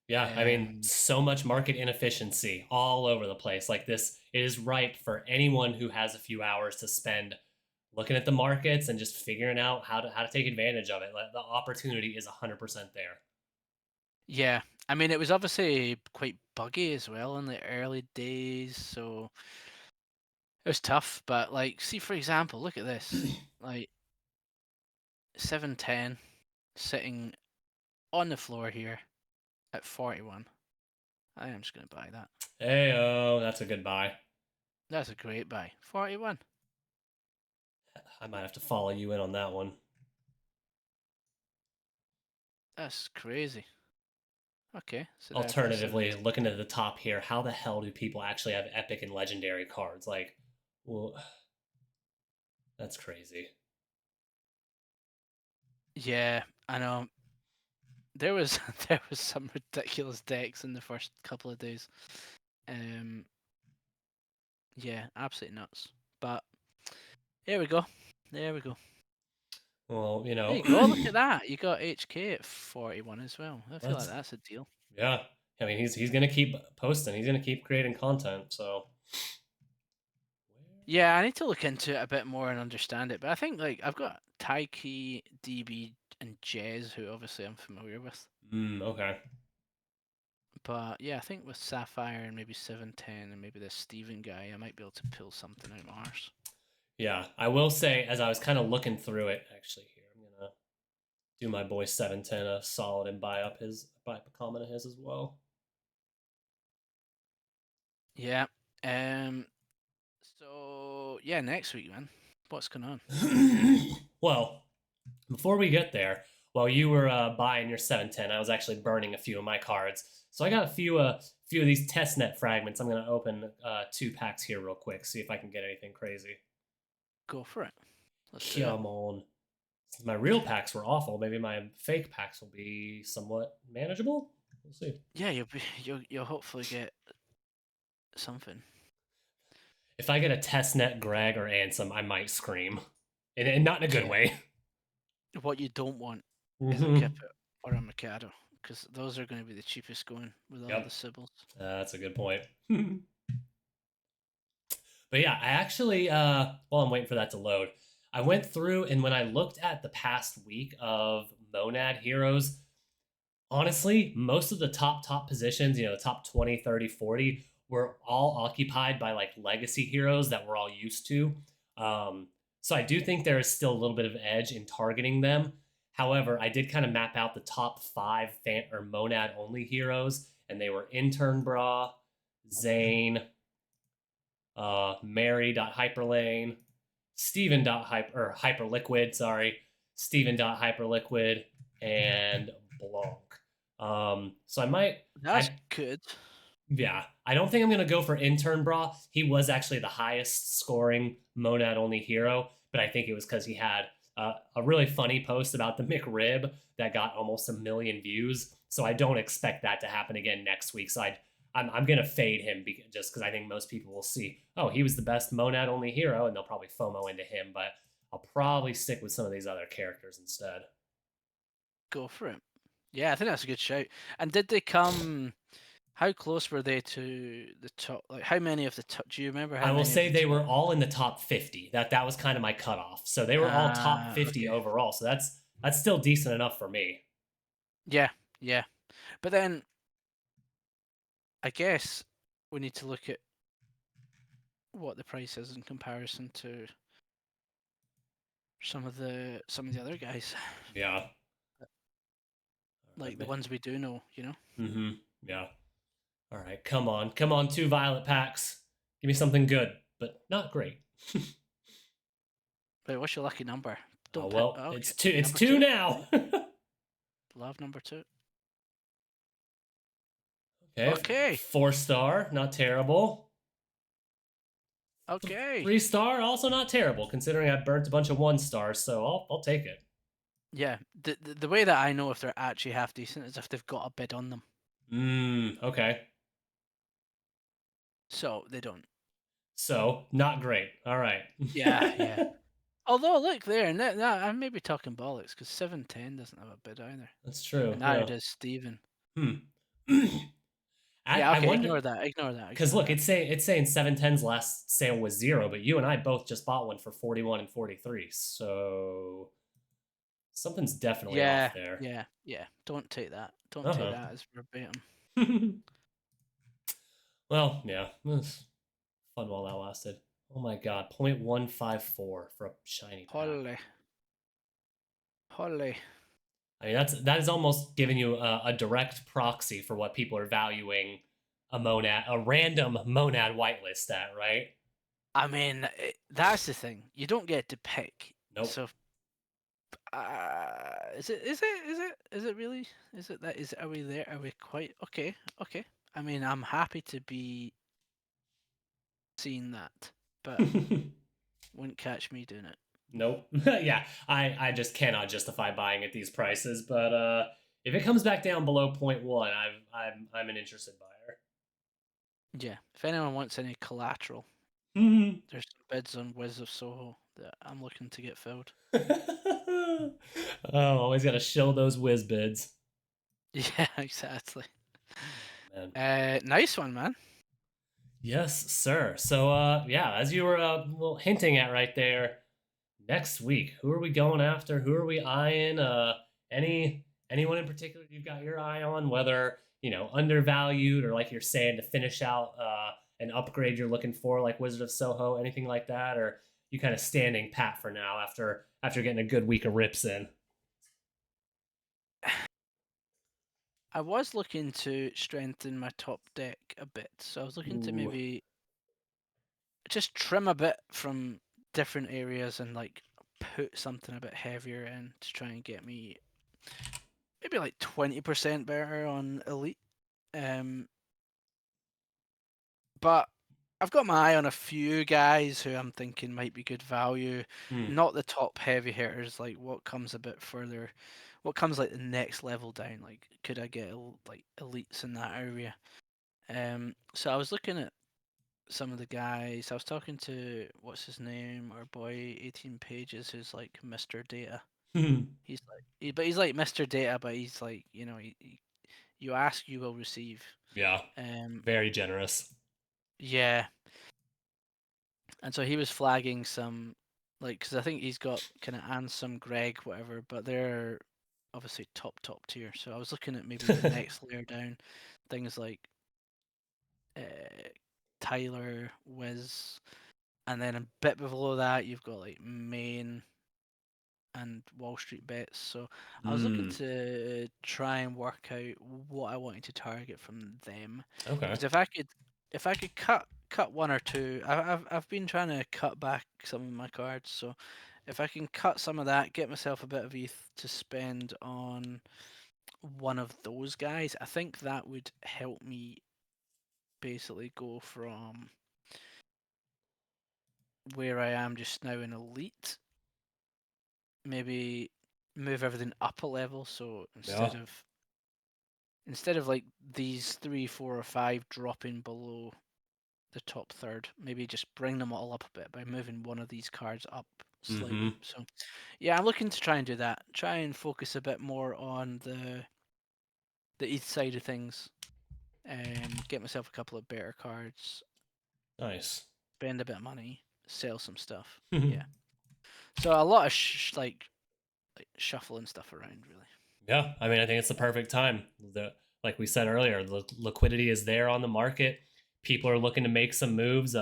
Yeah, I mean,
Um,
so much market inefficiency all over the place. Like this, it is ripe for anyone who has a few hours to spend looking at the markets and just figuring out how to take advantage of it. Like, the opportunity is 100% there.
yeah, I mean it was obviously quite buggy as well in the early days, so it was tough. But like, see for example, look at this, like 710 sitting on the floor here at 41. I am just gonna buy that.
Hey, oh, that's a good buy.
That's a great buy. 41.
I might have to follow you in on that one.
That's crazy. Okay, so there's
Alternatively,
17.
looking at the top here, how the hell do people actually have epic and legendary cards? Like, well, that's crazy.
Yeah, I know. There was there was some ridiculous decks in the first couple of days. Um, yeah, absolutely nuts. But here we go. There we go.
Well,
There you go. Look at that. You got HK at 41 as well. I feel like
that's
that's a deal.
yeah. I mean, he's gonna keep posting. He's gonna keep creating content. So,
Yeah, I need to look into it a bit more and understand it. But I think like I've got Taiki, DB, and Jez, who obviously I'm familiar with.
okay.
But yeah, I think with Sapphire and maybe 710 and maybe this Steven guy, I might be able to pull something out of ours.
Yeah, I will say, as I was kind of looking through it, actually, here I'm gonna do my boy 710 a solid and buy up a comment of his as well.
Yeah. Um. So yeah, next week, man. What's going on?
Well, before we get there, while you were buying your 710, I was actually burning a few of my cards. So I got a few of these testnet fragments. I'm gonna open 2 packs here real quick, see if I can get anything crazy.
Go for it. Let's do it.
Come on. Since my real packs were awful, maybe my fake packs will be somewhat manageable. We'll see.
Yeah, you'll hopefully get something.
If I get a testnet Greg or Ansem, I might scream. And not in a good
Yeah.
way.
What you don't want is a
Mm-hmm.
Kippet or a Mikado, because those are going to be the cheapest going with all the
Yep.
Sybils.
That's a good point. But yeah, I actually, while I'm waiting for that to load, I went through and when I looked at the past week of Monad heroes, honestly, most of the top positions, the top 20, 30, 40, were all occupied by like legacy heroes that we're all used to. Um, so I do think there is still a little bit of edge in targeting them. However, I did kind of map out the top five or Monad only heroes, and they were Intern Bra, Zane, Mary.Hyperlane, Hyperliquid, sorry, Steven.Hyperliquid, and Blanc. So
That's good.
yeah, I don't think I'm gonna go for Intern Bra. He was actually the highest scoring Monad only hero, but I think it was because he had a really funny post about the McRib that got almost 1 million views. So I don't expect that to happen again next week. So I'm gonna fade him just because I think most people will see, oh, he was the best monad only hero, and they'll probably FOMO into him. But I'll probably stick with some of these other characters instead.
Go for it. Yeah, I think that's a good shout. And did they come? How close were they to the top? Like, how many of the top? Do you remember how
I will
many of
say
the
they
top?
were all in the top 50. That was kind of my cutoff. So they were all top 50
Okay.
overall. So that's still decent enough for me.
Yeah, yeah. But then I guess we need to look at what the price is in comparison to some of the other guys,
Yeah.
like the ones we do know.
Mm-hmm. Yeah. All right. Come on, two violet packs. Give me something good, but not great.
Wait, what's your lucky number?
Oh
Don't pick.
well,
Okay,
it's
number
two
two.
now.
Love number two.
Okay,
Okay,
4 star, not terrible.
okay.
3 star, also not terrible, considering I burnt a bunch of 1 stars, so I'll take it.
Yeah, the way that I know if they're actually half decent is if they've got a bid on them.
Okay.
So they don't.
So, not great. All right.
Yeah, yeah. Although look there, and that I may be talking bollocks because 710 doesn't have a bid either,
That's true.
and neither
Yeah.
does Steven.
Hmm.
Yeah,
I
okay,
wonder
ignore that, ignore that,
because
ignore
look,
that.
it's saying 710's last sale was 0, but you and I both just bought one for 41 and 43. So something's definitely off
Yeah,
there.
yeah, yeah. Don't take that. Don't take
Uh-huh.
that as verbatim.
Well, yeah. It was fun while that lasted. Oh my god, 0.154 for a shiny pack.
Holy, holy.
I mean, that is almost giving you a direct proxy for what people are valuing a random monad whitelist at, right?
I mean, that's the thing. You don't get to pick.
Nope.
So, is it? Is it? Is it? Is it really? Is it that? Is Are we there? Are we quite okay? Okay. I mean, I'm happy to be seeing that, but wouldn't catch me doing it.
Nope. Yeah, I just cannot justify buying at these prices. But if it comes back down below point 0.1, I'm an interested buyer.
Yeah. If anyone wants any collateral,
Mhm.
there's some bids on Wiz of Soho that I'm looking to get filled.
Oh, always got to shill those whiz bids.
Yeah, exactly.
Man.
Nice one, man.
Yes, sir. So, yeah, as you were well, hinting at right there, next week, who are we going after? Who are we eyeing? Anyone in particular you've got your eye on? Whether undervalued or like you're saying to finish out an upgrade you're looking for, like Wizard of Soho, anything like that, or you kind of standing pat for now after getting a good week of rips in.
I was looking to strengthen my top deck a bit, so I was looking to
Ooh.
maybe just trim a bit from different areas and like put something a bit heavier in to try and get me maybe like 20% better on elite. Um, but I've got my eye on a few guys who I'm thinking might be good value.
Hmm.
Not the top heavy hitters, like what comes a bit further, what comes like the next level down. Like, could I get like elites in that area? So I was looking at some of the guys. I was talking to what's his name, our boy 18 Pages, who's like Mr. Data. But he's like Mr. Data, but he's like you ask, you will receive.
Yeah.
Um,
Very generous.
yeah, and so he was flagging some, like, because I think he's got kind of Ansem, Greg, whatever, but they're obviously top tier. So I was looking at maybe the next layer down, things like uh, Tyler, Wiz, and then a bit below that you've got like Main and Wall Street Bets. So I was looking
Hmm.
to try and work out what I wanted to target from them,
Okay.
because if I could cut one or two, I've been trying to cut back some of my cards. So if I can cut some of that, get myself a bit of ETH to spend on one of those guys, I think that would help me basically go from where I am just now in elite maybe move everything up a level. So
Yeah.
instead of like these three, four, or five dropping below the top third, maybe just bring them all up a bit by moving one of these cards up slightly.
Mm-hmm.
So yeah, I'm looking to try and do that. Try and focus a bit more on the ETH side of things. Get myself a couple of better cards,
Nice.
spend a bit of money, sell some stuff. Yeah. So a lot of like shuffling stuff around, really.
Yeah, I mean, I think it's the perfect time. Like we said earlier, the liquidity is there on the market. People are looking to make some moves.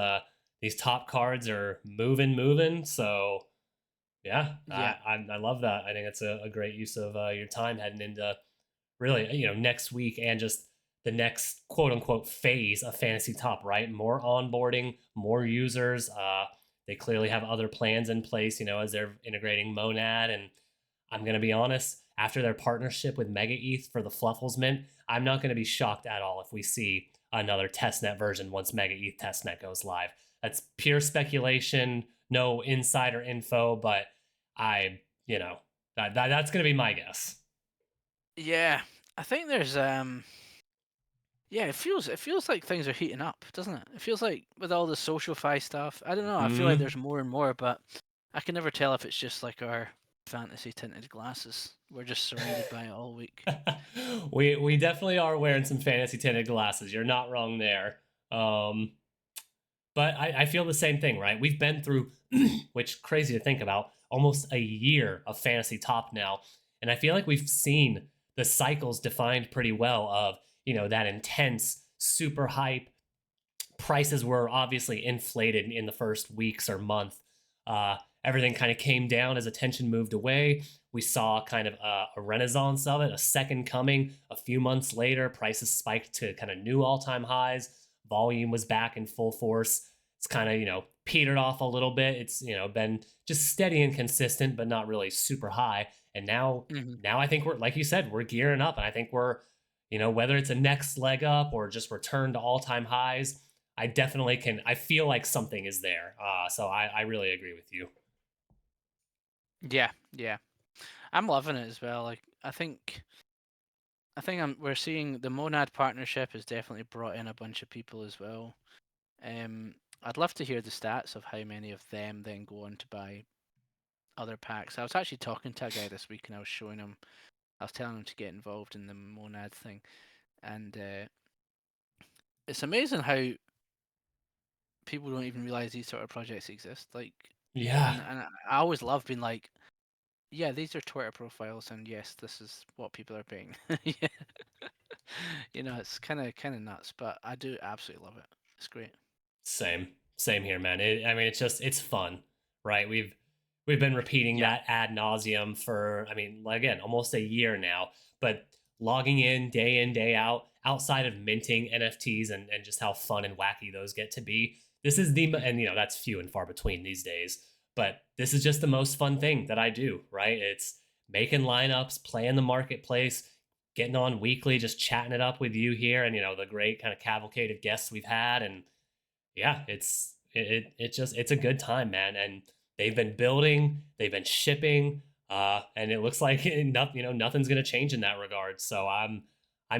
These top cards are moving. So yeah,
Yeah.
I love that. I think it's a great use of your time heading into really, next week and just the next quote unquote phase of fantasy top, right? More onboarding, more users. They clearly have other plans in place, as they're integrating Monad. And I'm going to be honest, after their partnership with Mega ETH for the Fluffles Mint, I'm not going to be shocked at all if we see another testnet version once Mega ETH testnet goes live. That's pure speculation, no insider info, but I, that's going to be my guess.
Yeah. I think there's yeah, it feels like things are heating up, doesn't it? It feels like with all the social fi stuff. I don't know. I feel like
Mm-hmm.
there's more and more, but I can never tell if it's just like our fantasy tinted glasses. We're just surrounded by it all week.
We definitely are wearing some fantasy tinted glasses. You're not wrong there. Um, but I feel the same thing, right? We've been through, which crazy to think about, almost a year of fantasy top now, and I feel like we've seen the cycles defined pretty well of that intense, super hype prices were obviously inflated in the first weeks or month. Uh, Everything kind of came down as attention moved away. We saw kind of a renaissance of it, a second coming. A few months later, prices spiked to kind of new all time highs. Volume was back in full force. It's kind of, petered off a little bit. It's, been just steady and consistent, but not really super high. And now,
Hmm.
now I think we're, like you said, we're gearing up. And I think we're, whether it's a next leg up or just return to all time highs, I definitely can. I feel like something is there. So I really agree with you.
Yeah, yeah. I'm loving it as well. Like I think we're seeing the Monad partnership has definitely brought in a bunch of people as well. I'd love to hear the stats of how many of them then go on to buy other packs. I was actually talking to a guy this week and I was telling him to get involved in the Monad thing, and it's amazing how people don't even realize these sort of projects exist. Like,
Yeah,
and I always love being like, yeah, these are Twitter profiles, and yes, this is what people are paying. Yeah, it's kind of nuts, but I do absolutely love it. It's great.
same here, man. I mean, it's fun, right? We've been repeating
Yeah.
that ad nauseum for, I mean, again, almost a year now. But logging in day out, outside of minting NFTs and just how fun and wacky those get to be, this is the
Hmm.
and that's few and far between these days. But this is just the most fun thing that I do, right? It's making lineups, playing the marketplace, getting on weekly, just chatting it up with you here, and the great kind of cavalcade of guests we've had, and yeah, it's a good time, man. And they've been building, they've been shipping, and it looks like nothing's gonna change in that regard. So I'm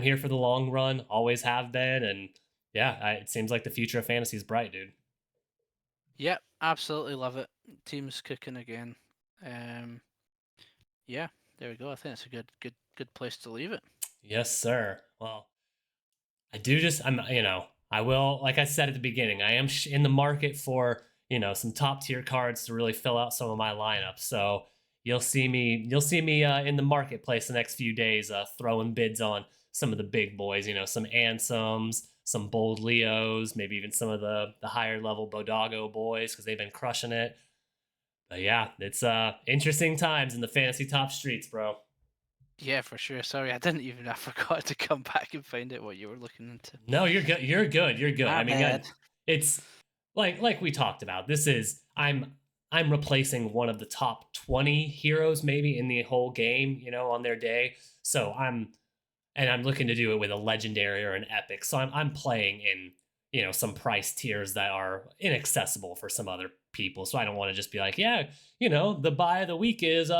here for the long run, always have been, and yeah, it seems like the future of fantasy is bright, dude.
Yep, absolutely love it. Team's cooking again. Um, yeah, there we go. I think it's a good place to leave it.
Yes, sir. Well, I do just I will, like I said at the beginning, I am in the market for some top tier cards to really fill out some of my lineup. So you'll see me in the marketplace the next few days, throwing bids on some of the big boys. Some Ansems, some Bold Leos, maybe even some of the higher level Bodago boys because they've been crushing it. But yeah, it's interesting times in the fantasy top streets, bro.
Yeah, for sure. Sorry, I forgot to come back and find out what you were looking into.
No, you're good. You're good. You're good.
My
I mean,
bad.
again, it's like we talked about. This is I'm replacing one of the top 20 heroes maybe in the whole game, on their day. So I'm looking to do it with a legendary or an epic. So I'm playing in, some price tiers that are inaccessible for some other people, so I don't want to just be like, yeah, the buy of the week is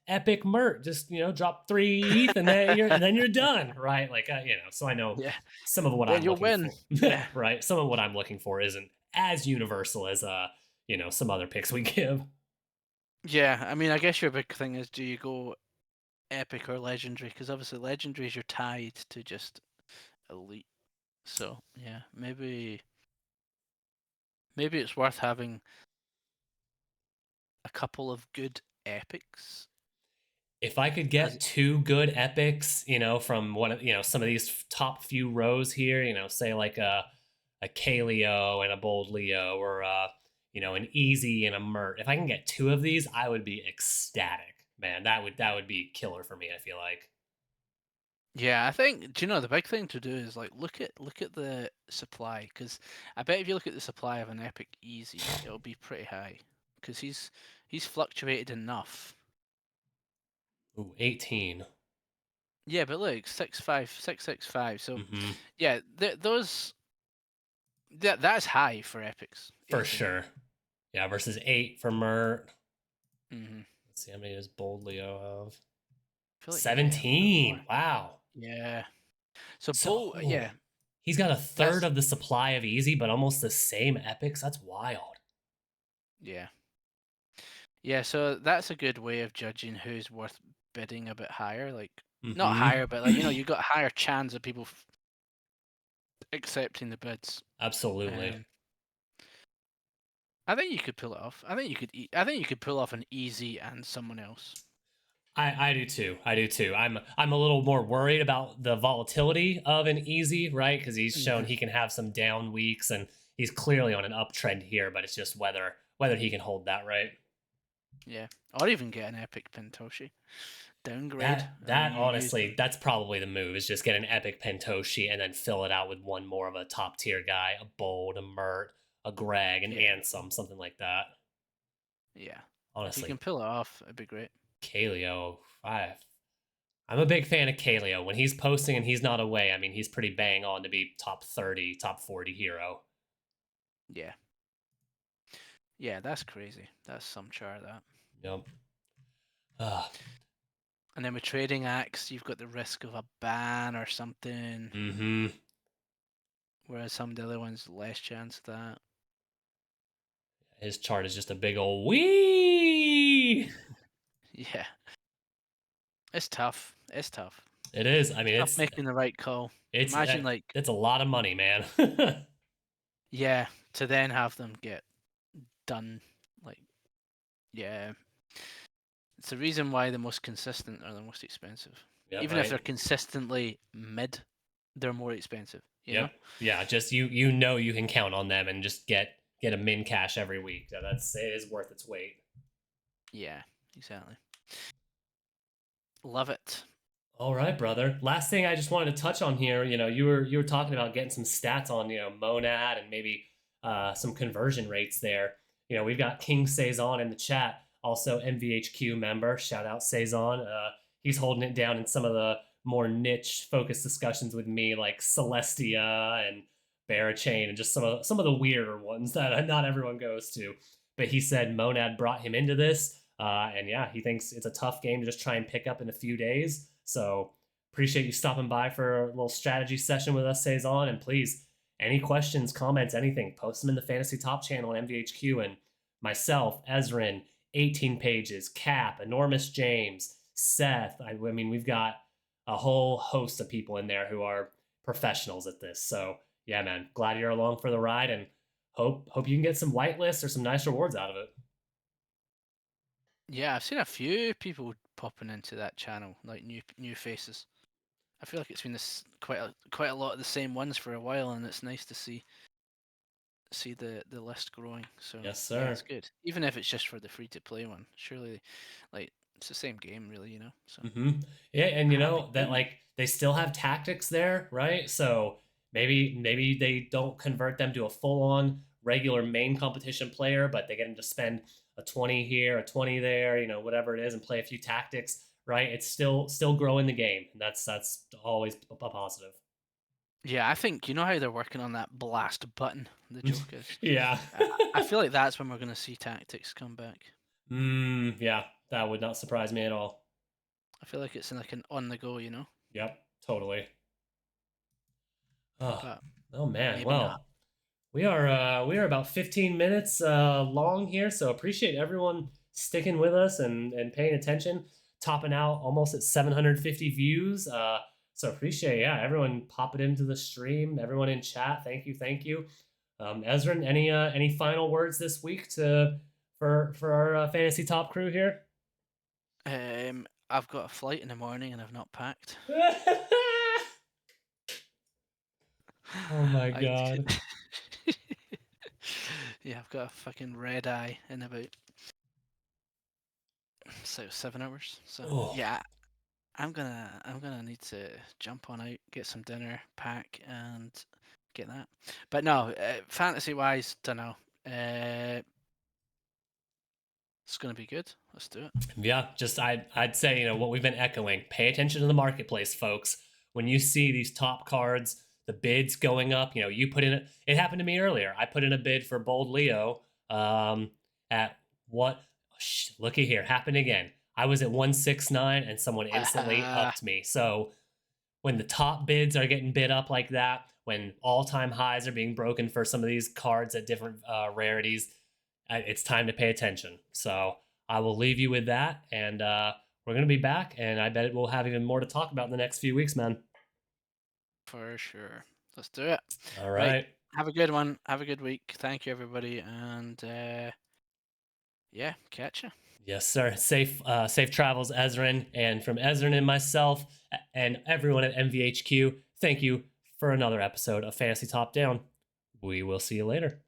epic Mert. Just drop 3 ETH and then you're done, right? Like so I know
Yeah.
some of what
Then
I'm
you'll
looking
win.
for,
Yeah.
right? Some of what I'm looking for isn't as universal as some other picks we give.
Yeah. I mean, I guess your big thing is, do you go epic or legendary? Because obviously legendaries you're tied to just elite. So yeah, maybe it's worth having a couple of good epics.
If I could
As
get 2 good epics, from one of some of these top few rows here, say like a Kaleo and a Bold Leo, or an Easy and a Mert. If I can get 2 of these, I would be ecstatic, man. That would be killer for me. I feel like.
Yeah, I think, do you know, the big thing to do is like look at the supply, because I bet if you look at the supply of an epic easy, it'll be pretty high, because he's fluctuated enough.
Ooh, 18.
Yeah, but look, 65665. So
Mm-hmm.
yeah, that's high for epics.
For
18.
sure. Yeah, versus 8 for Mert.
Mm-hmm.
Let's see how many does Bold Leo have.
I feel like he might have a bit more.
17. Wow.
Yeah. So
So
Yeah,
he's got a third
that's
of the supply of Easy, but almost the same epics. That's wild.
yeah. Yeah, so that's a good way of judging who's worth bidding a bit higher. Like, not
Mm-hmm.
higher, but like, you got a higher chance of people accepting the bids.
Absolutely.
Um, I think you could pull it off. I think you could. I think you could pull off an easy and someone else.
I do too. I do too. I'm a little more worried about the volatility of an Easy, right? Because he's shown
Hmm.
he can have some down weeks, and he's clearly on an uptrend here. But it's just whether he can hold that, right?
Yeah, or even get an epic Pentoshi downgrade, and then
That
you use
honestly, that's probably the move. Is just get an epic Pentoshi and then fill it out with one more of a top tier guy, a Bold, a Mert, a Greg, an
yeah,
Ansem, something like that.
yeah. If you can
Honestly,
pull it off, it'd be great.
Kaleo, I'm a big fan of Kaleo. When he's posting and he's not away, I mean, he's pretty bang on to be top 30, top 40 hero.
Yeah, yeah. That's crazy. That's some char that.
Yep. Uh,
And then with trading axe, you've got the risk of a ban or something,
mm-hmm.
whereas some of the other ones less chance of that.
His chart is just a big old wee.
Yeah, it's tough. It's tough.
It is. I mean,
Tough making the right call.
it's
Imagine like,
it's a lot of money, man.
yeah, to then have them get done. Like, yeah, it's the reason why the most consistent are the most expensive.
Yep.
Even if they're
Right.
consistently mid, they're more expensive. You know?
Yep. Yeah. Just you can count on them and just get a min cash every week. So it is worth its weight.
Yeah, exactly. Love it.
All right, brother. Last thing I just wanted to touch on here, you were talking about getting some stats on, Monad and maybe some conversion rates there. We've got King Saison in the chat, also MVHQ member. Shout out Saison. He's holding it down in some of the more niche focused discussions with me, like Celestia and Barachain, and just some of the weirder ones that not everyone goes to. But he said Monad brought him into this. And yeah, he thinks it's a tough game to just try and pick up in a few days. So appreciate you stopping by for a little strategy session with us, Saison. And please, any questions, comments, anything, post them in the Fantasy Top channel on MVHQ. And myself, Ezrin, 18 pages, Cap, Enormous James, Seth. I mean, we've got a whole host of people in there who are professionals at this. So yeah, man, glad you're along for the ride, and hope you can get some whitelists or some nice rewards out of it.
Yeah, I've seen a few people popping into that channel, like new faces. I feel like it's been this quite a lot of the same ones for a while, and it's nice to see the list growing. So
Yes,
yeah,
sir.
it's good. Even if it's just for the free to play one, surely, like it's the same game, really, So
Hmm. Yeah, and
happy
that
days.
like they still have tactics there, right? So maybe they don't convert them to a full on regular main competition player, but they get them to spend a 20 here, a 20 there, whatever it is, and play a few tactics, right? It's still growing the game, and that's always a positive.
Yeah, I think you know how they're working on that blast button. The joke is,
Yeah.
I feel like that's when we're going to see tactics come back.
Yeah, that would not surprise me at all.
I feel like it's in like an on the go, you know,
Yep, totally. Oh,
but
oh man.
maybe not.
Well, we are about 15 minutes long here, so appreciate everyone sticking with us and paying attention. Topping out almost at 750 views. So appreciate, yeah, everyone popping into the stream, everyone in chat. Thank you. Ezra, any final words this week to for our fantasy top crew here?
I've got a flight in the morning and I've not packed.
Oh my
I
god.
yeah, I've got a fucking red eye in about 7 hours. So
Oh,
yeah, I'm gonna need to jump on out, get some dinner, pack, and get that. But no, fantasy wise, don't know. It's gonna be good. Let's do it.
yeah, just I'd say, what we've been echoing. Pay attention to the marketplace, folks. When you see these top cards, the bids going up, you put in it happened to me earlier. I put in a bid for Bold Leo at what looky here, happened again. I was at 169 and someone instantly upped me. So when the top bids are getting bid up like that, when all-time highs are being broken for some of these cards at different rarities, it's time to pay attention. So I will leave you with that, and we're going to be back, and I bet we'll have even more to talk about in the next few weeks, man.
For sure. Let's do it.
All
Right.
right.
Have a good one. Have a good week. Thank you, everybody. And yeah, catch ya.
Yes, sir. Safe travels, Ezrin. And from Ezrin and myself and everyone at MVHQ, thank you for another episode of Fantasy Top Down. We will see you later.